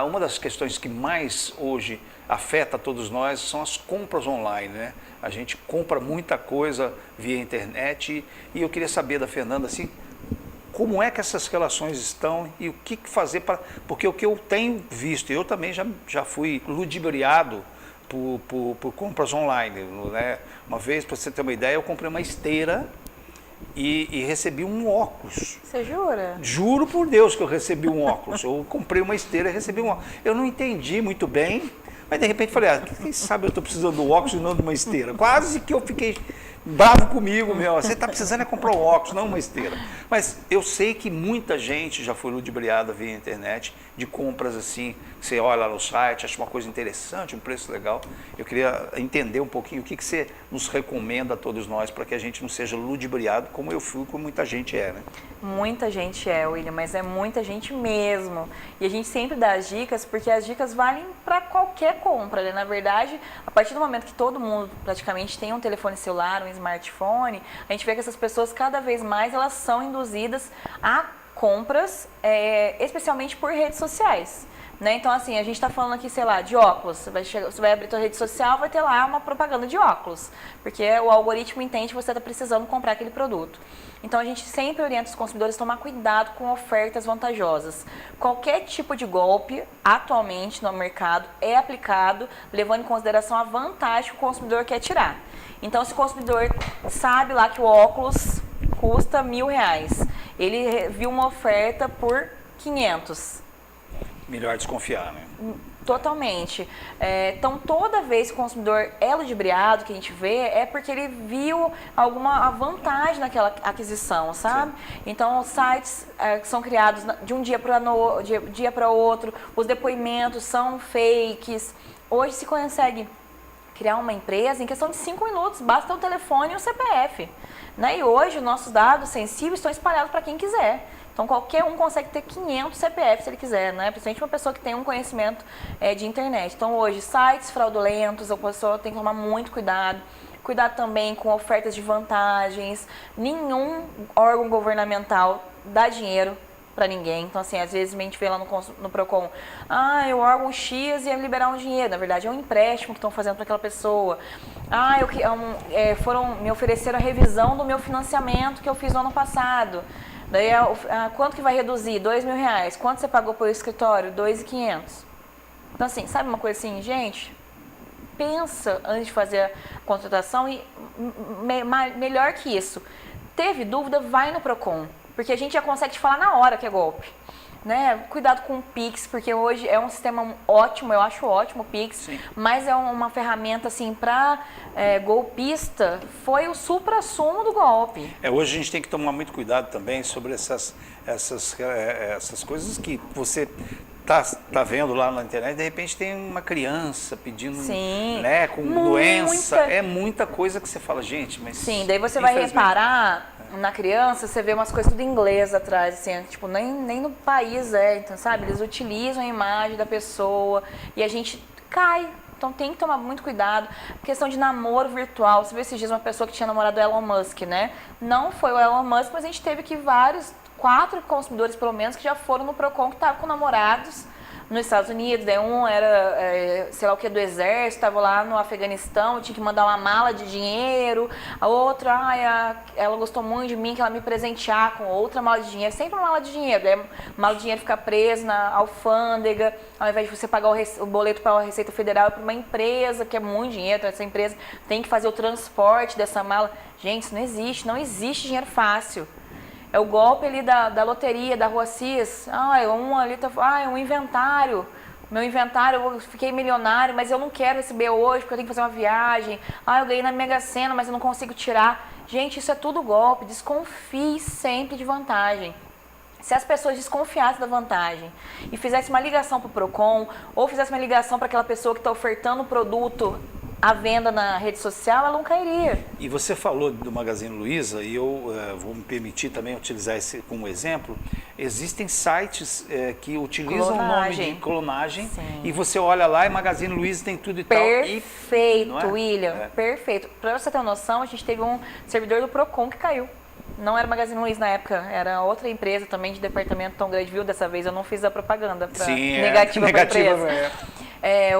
[SPEAKER 2] uma das questões que mais hoje afeta todos nós são as compras online, né? A gente compra muita coisa via internet e eu queria saber da Fernanda, assim, como é que essas relações estão e o que fazer para... Porque o que eu tenho visto, eu também já fui ludibriado por compras online, né? Uma vez, para você ter uma ideia, eu comprei uma esteira e recebi um óculos.
[SPEAKER 3] Você jura?
[SPEAKER 2] Juro por Deus que eu recebi um óculos. Eu comprei uma esteira e recebi um óculos. Eu não entendi muito bem, mas de repente falei, quem sabe eu estou precisando do óculos e não de uma esteira. Quase que eu fiquei bravo comigo, meu. Você está precisando é comprar um óculos, não uma esteira. Mas eu sei que muita gente já foi ludibriada via internet de compras assim, você olha lá no site, acha uma coisa interessante, um preço legal. Eu queria entender um pouquinho o que você nos recomenda a todos nós para que a gente não seja ludibriado como eu fui, como muita gente é, né?
[SPEAKER 3] Muita gente é, William, mas é muita gente mesmo. E a gente sempre dá as dicas, porque as dicas valem para qualquer compra, né? Na verdade, a partir do momento que todo mundo praticamente tem um telefone celular, um smartphone, a gente vê que essas pessoas cada vez mais elas são induzidas a compras, especialmente por redes sociais. Né? Então, assim, a gente está falando aqui, sei lá, de óculos. Você vai abrir sua rede social, vai ter lá uma propaganda de óculos, porque o algoritmo entende que você está precisando comprar aquele produto. Então, a gente sempre orienta os consumidores a tomar cuidado com ofertas vantajosas. Qualquer tipo de golpe, atualmente no mercado, é aplicado levando em consideração a vantagem que o consumidor quer tirar. Então, se o consumidor sabe lá que o óculos custa R$1.000, ele viu uma oferta por 500.
[SPEAKER 2] Melhor desconfiar, né?
[SPEAKER 3] Totalmente. Então, toda vez que o consumidor é ludibriado, que a gente vê, é porque ele viu alguma vantagem naquela aquisição, sabe? Sim. Então, sites que são criados de um dia para outro, os depoimentos são fakes. Hoje se consegue criar uma empresa em questão de 5 minutos, basta o telefone e o CPF. Né? E hoje, os nossos dados sensíveis estão espalhados para quem quiser. Então, qualquer um consegue ter 500 CPF se ele quiser, né? Principalmente uma pessoa que tem um conhecimento de internet. Então, hoje, sites fraudulentos, a pessoa tem que tomar muito cuidado. Cuidado também com ofertas de vantagens. Nenhum órgão governamental dá dinheiro para ninguém. Então, assim, às vezes a gente vê lá no Procon, o órgão X ia liberar um dinheiro. Na verdade, é um empréstimo que estão fazendo para aquela pessoa. Me ofereceram a revisão do meu financiamento que eu fiz no ano passado. Daí, quanto que vai reduzir? R$2.000. Quanto você pagou pelo escritório? R$2.500. Então, assim, sabe uma coisa assim, gente? Pensa antes de fazer a contratação e melhor que isso. Teve dúvida? Vai no Procon. Porque a gente já consegue te falar na hora que é golpe. Né? Cuidado com o Pix, porque hoje é um sistema ótimo, eu acho ótimo o Pix, sim, mas é uma ferramenta assim para golpista, foi o suprassumo do golpe.
[SPEAKER 2] Hoje a gente tem que tomar muito cuidado também sobre essas coisas que você tá vendo lá na internet, de repente tem uma criança pedindo, sim, né, com doença, é muita coisa que você fala, gente, mas...
[SPEAKER 3] Sim, daí você vai reparar... Na criança, você vê umas coisas tudo em inglês atrás, assim, tipo, nem no país então, sabe? Eles utilizam a imagem da pessoa e a gente cai. Então tem que tomar muito cuidado. Questão de namoro virtual. Você viu esses dias uma pessoa que tinha namorado o Elon Musk, né? Não foi o Elon Musk, mas a gente teve que 4 consumidores pelo menos que já foram no Procon que estavam com namorados nos Estados Unidos. Daí um era, sei lá o que, do exército, estava lá no Afeganistão, tinha que mandar uma mala de dinheiro. A outra, ela gostou muito de mim, que ela me presentear com outra mala de dinheiro. Sempre uma mala de dinheiro. Daí a mala de dinheiro fica presa na alfândega. Ao invés de você pagar o boleto para a Receita Federal, é para uma empresa, que é muito dinheiro. Então essa empresa tem que fazer o transporte dessa mala. Gente, isso não existe. Não existe dinheiro fácil. É o golpe ali da loteria, da Rua Cis. Um inventário. Meu inventário, eu fiquei milionário, mas eu não quero receber hoje porque eu tenho que fazer uma viagem. Eu ganhei na Mega Sena, mas eu não consigo tirar. Gente, isso é tudo golpe. Desconfie sempre de vantagem. Se as pessoas desconfiassem da vantagem e fizessem uma ligação para o Procon ou fizessem uma ligação para aquela pessoa que está ofertando o produto à venda na rede social, ela não cairia.
[SPEAKER 2] E você falou do Magazine Luiza, e eu vou me permitir também utilizar esse como exemplo. Existem sites que utilizam o nome de clonagem, sim, e você olha lá e Magazine Luiza tem tudo e
[SPEAKER 3] perfeito, tal. Perfeito, William, perfeito. Para você ter uma noção, a gente teve um servidor do Procon que caiu. Não era Magazine Luiza na época, era outra empresa também de departamento tão grande, viu? Dessa vez eu não fiz a propaganda negativa para a empresa.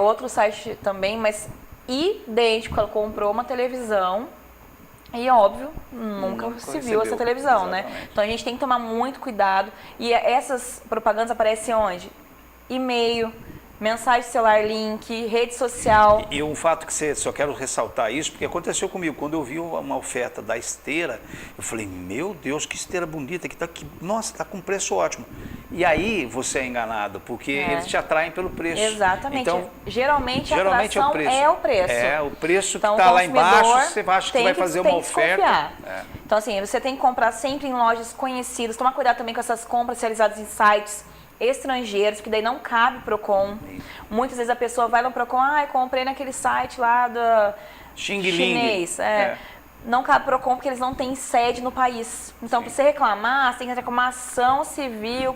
[SPEAKER 3] Outro site também, mas idêntico, ela comprou uma televisão e, óbvio, nunca se viu essa televisão, exatamente, né? Então a gente tem que tomar muito cuidado. E essas propagandas aparecem onde? E-mail, Mensagem de celular, link, rede social.
[SPEAKER 2] E um fato que você, só quero ressaltar isso, porque aconteceu comigo, quando eu vi uma oferta da esteira, eu falei, meu Deus, que esteira bonita, nossa, está com preço ótimo. E aí você é enganado, porque eles te atraem pelo preço.
[SPEAKER 3] Exatamente.
[SPEAKER 2] Então,
[SPEAKER 3] geralmente a atração é o preço.
[SPEAKER 2] É, o preço
[SPEAKER 3] então,
[SPEAKER 2] que está lá embaixo, você acha que vai fazer uma oferta.
[SPEAKER 3] Então, assim, você tem que comprar sempre em lojas conhecidas, tomar cuidado também com essas compras realizadas em sites estrangeiros, que daí não cabe Procon. Muitas vezes a pessoa vai no Procon, comprei naquele site lá do chinês. Não cabe Procon porque eles não têm sede no país. Então, para você reclamar, você tem que entrar com uma ação civil.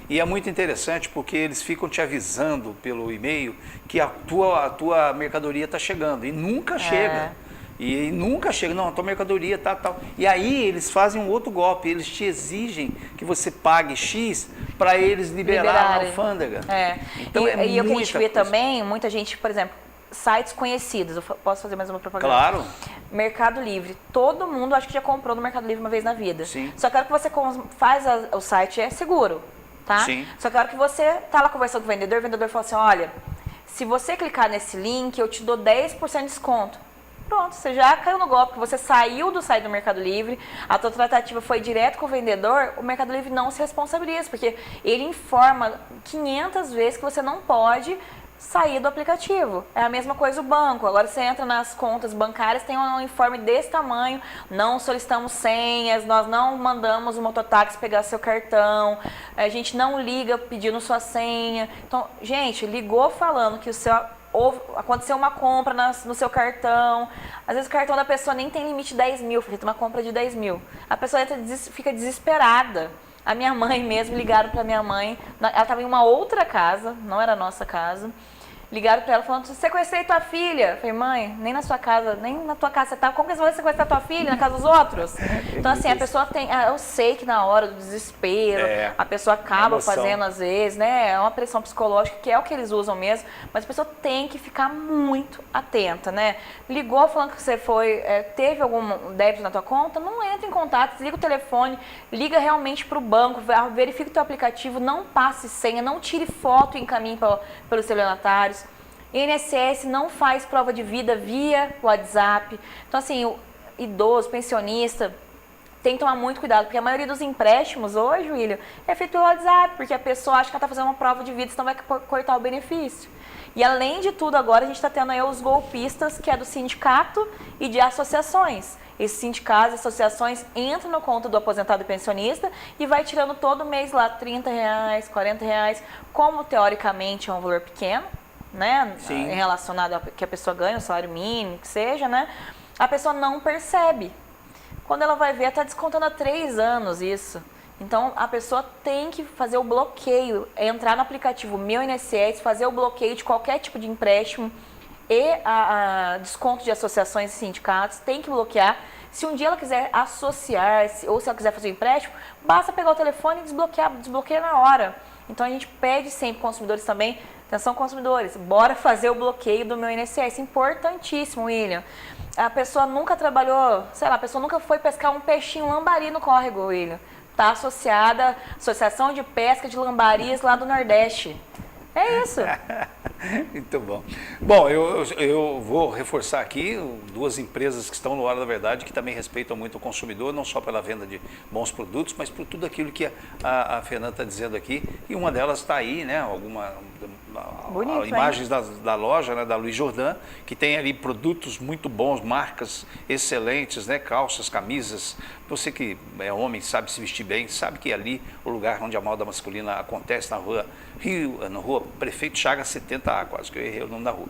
[SPEAKER 2] E é muito interessante porque eles ficam te avisando pelo e-mail que a tua mercadoria está chegando e nunca chega. E nunca chega, não, a tua mercadoria tá tal. E aí eles fazem um outro golpe, eles te exigem que você pague X para eles liberar a alfândega.
[SPEAKER 3] Então, e o que a gente vê também, muita gente, por exemplo, sites conhecidos, eu posso fazer mais uma propaganda?
[SPEAKER 2] Claro.
[SPEAKER 3] Mercado Livre, todo mundo acho que já comprou no Mercado Livre uma vez na vida.
[SPEAKER 2] Sim.
[SPEAKER 3] Só que a hora que você faz o site é seguro, tá?
[SPEAKER 2] Sim.
[SPEAKER 3] Só que a hora que você tá lá conversando com o vendedor fala assim, olha, se você clicar nesse link, eu te dou 10% de desconto. Pronto, você já caiu no golpe, você saiu do site do Mercado Livre, a tua tratativa foi direto com o vendedor, o Mercado Livre não se responsabiliza, porque ele informa 500 vezes que você não pode sair do aplicativo. É a mesma coisa o banco. Agora você entra nas contas bancárias, tem um informe desse tamanho, não solicitamos senhas, nós não mandamos o mototáxi pegar seu cartão, a gente não liga pedindo sua senha. Então, gente, ligou falando que aconteceu uma compra no seu cartão, às vezes o cartão da pessoa nem tem limite de 10 mil, foi uma compra de 10 mil. A pessoa fica desesperada. A minha mãe mesmo, ligaram para minha mãe, ela estava em uma outra casa, não era a nossa casa, ligaram para ela falando, sequestrei tua filha. Eu falei, mãe, nem na sua casa, nem na tua casa você tá, como que você vai sequestrar tua filha na casa dos outros? Então assim, a pessoa tem, eu sei que na hora do desespero, a pessoa acaba fazendo às vezes, né, é uma pressão psicológica, que é o que eles usam mesmo, mas a pessoa tem que ficar muito atenta, né? Ligou falando que você teve algum débito na tua conta, não entra em contato, desliga o telefone, liga realmente para o banco, verifica o teu aplicativo, não passe senha, não tire foto e encaminhe pelos celionatários. INSS não faz prova de vida via WhatsApp. Então, assim, o idoso, pensionista, tem que tomar muito cuidado, porque a maioria dos empréstimos hoje, William, é feito pelo WhatsApp, porque a pessoa acha que ela está fazendo uma prova de vida, senão vai cortar o benefício. E, além de tudo, agora a gente está tendo aí os golpistas, que é do sindicato e de associações. Esses sindicatos e associações entram na conta do aposentado e pensionista e vai tirando todo mês lá R$30, R$40, como teoricamente é um valor pequeno, né, relacionado ao que a pessoa ganha, o salário mínimo, que seja, né, a pessoa não percebe. Quando ela vai ver, está descontando há 3 anos isso. Então, a pessoa tem que fazer o bloqueio, entrar no aplicativo Meu INSS, fazer o bloqueio de qualquer tipo de empréstimo e a desconto de associações e sindicatos, tem que bloquear. Se um dia ela quiser associar-se ou se ela quiser fazer um empréstimo, basta pegar o telefone e desbloqueia na hora. Então, a gente pede sempre consumidores também, atenção consumidores, bora fazer o bloqueio do Meu INSS, importantíssimo, William. A pessoa nunca trabalhou, sei lá, a pessoa nunca foi pescar um peixinho lambari no córrego, William. Está associada à Associação de Pesca de Lambaris lá do Nordeste. É isso.
[SPEAKER 2] Muito bom. Bom, eu vou reforçar aqui 2 empresas que estão no Hora da Verdade, que também respeitam muito o consumidor, não só pela venda de bons produtos, mas por tudo aquilo que a Fernanda está dizendo aqui. E uma delas está aí, né?
[SPEAKER 3] Bonito,
[SPEAKER 2] imagens da loja, né, da Luiz Jordan, que tem ali produtos muito bons, marcas excelentes, né? Calças, camisas. Você que é homem, sabe se vestir bem, sabe que é ali o lugar onde a moda masculina acontece, na rua Prefeito Chagas 70A, quase que eu errei o nome da rua.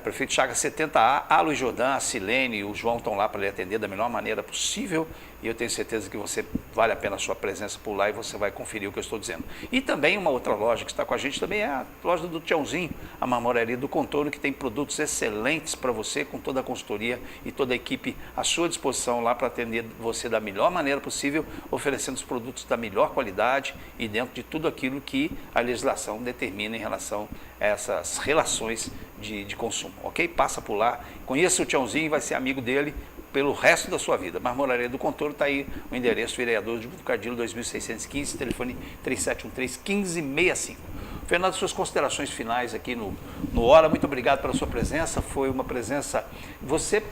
[SPEAKER 2] Prefeito Chagas 70A, a Luiz Jordan, a Silene e o João estão lá para lhe atender da melhor maneira possível, e eu tenho certeza que vale a pena a sua presença por lá e você vai conferir o que eu estou dizendo. E também uma outra loja que está com a gente também é a loja do Tiãozinho, a Marmoraria do Contorno, que tem produtos excelentes para você, com toda a consultoria e toda a equipe à sua disposição lá para atender você da melhor maneira possível, oferecendo os produtos da melhor qualidade e dentro de tudo aquilo que a legislação determina em relação a essas relações de consumo, ok? Passa por lá, conheça o Tiãozinho e vai ser amigo dele pelo resto da sua vida. Marmoraria do Contorno, está aí o endereço, vereador de Bucardilo 2615, telefone 3713-1565. Fernando, suas considerações finais aqui no Hora, muito obrigado pela sua presença, foi uma presença, você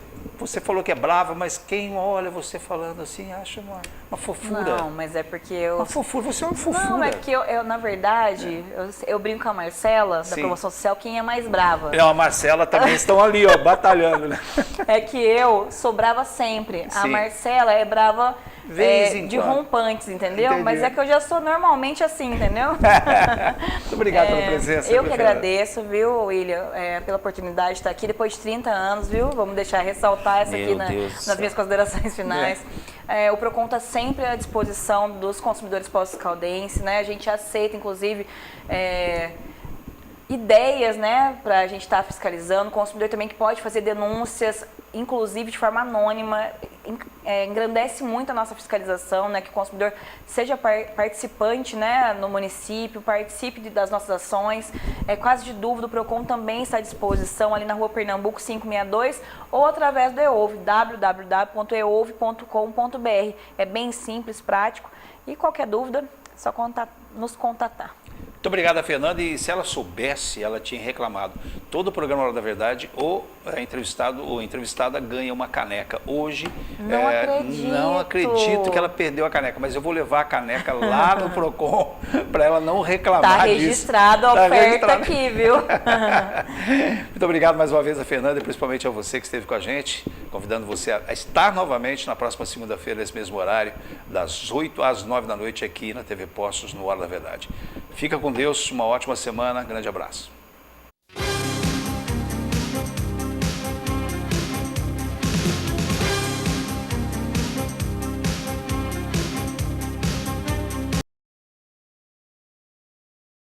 [SPEAKER 2] falou que é brava, mas quem olha você falando assim, acha uma fofura.
[SPEAKER 3] Não, mas é porque eu...
[SPEAKER 2] Uma fofura, você é uma fofura.
[SPEAKER 3] Não, é que eu na verdade, eu brinco com a Marcela, da
[SPEAKER 2] Sim.
[SPEAKER 3] Promoção Social, quem é mais brava.
[SPEAKER 2] A Marcela também estão ali, ó, batalhando, né?
[SPEAKER 3] É que eu sou brava sempre. A
[SPEAKER 2] Sim.
[SPEAKER 3] Marcela é brava
[SPEAKER 2] Vez em
[SPEAKER 3] de
[SPEAKER 2] quando.
[SPEAKER 3] rompantes, entendeu?
[SPEAKER 2] Entendi.
[SPEAKER 3] Mas é que eu já sou normalmente assim, entendeu?
[SPEAKER 2] Muito obrigado pela presença.
[SPEAKER 3] Eu que
[SPEAKER 2] Fernanda.
[SPEAKER 3] agradeço, viu, William, pela oportunidade de estar aqui depois de 30 anos, viu? Vamos deixar ressaltar essa aqui
[SPEAKER 2] Meu Deus do
[SPEAKER 3] nas
[SPEAKER 2] céu.
[SPEAKER 3] minhas considerações finais. O Procon está sempre à disposição dos consumidores pós-caldense, né? A gente aceita, inclusive, ideias, né, para a gente estar fiscalizando. O consumidor também que pode fazer denúncias, inclusive de forma anônima, engrandece muito a nossa fiscalização, né, que o consumidor seja participante, né, no município, participe das nossas ações. Caso de dúvida, o Procon também está à disposição ali na Rua Pernambuco 562 ou através do EOV, www.eov.com.br. É bem simples, prático e qualquer dúvida, é só nos contatar.
[SPEAKER 2] Muito obrigado, Fernanda. E se ela soubesse, ela tinha reclamado. Todo o programa Hora da Verdade, ou entrevistado ou entrevistada ganha uma caneca. Hoje, não acredito que ela perdeu a caneca, mas eu vou levar a caneca lá no Procon para ela não reclamar disso.
[SPEAKER 3] Registrado a oferta aqui, viu?
[SPEAKER 2] Muito obrigado mais uma vez a Fernanda e principalmente a você que esteve com a gente, convidando você a estar novamente na próxima segunda-feira, nesse mesmo horário, das 8 às 9 da noite aqui na TV Postos, no Hora da Verdade. Fica com Deus, uma ótima semana, grande abraço.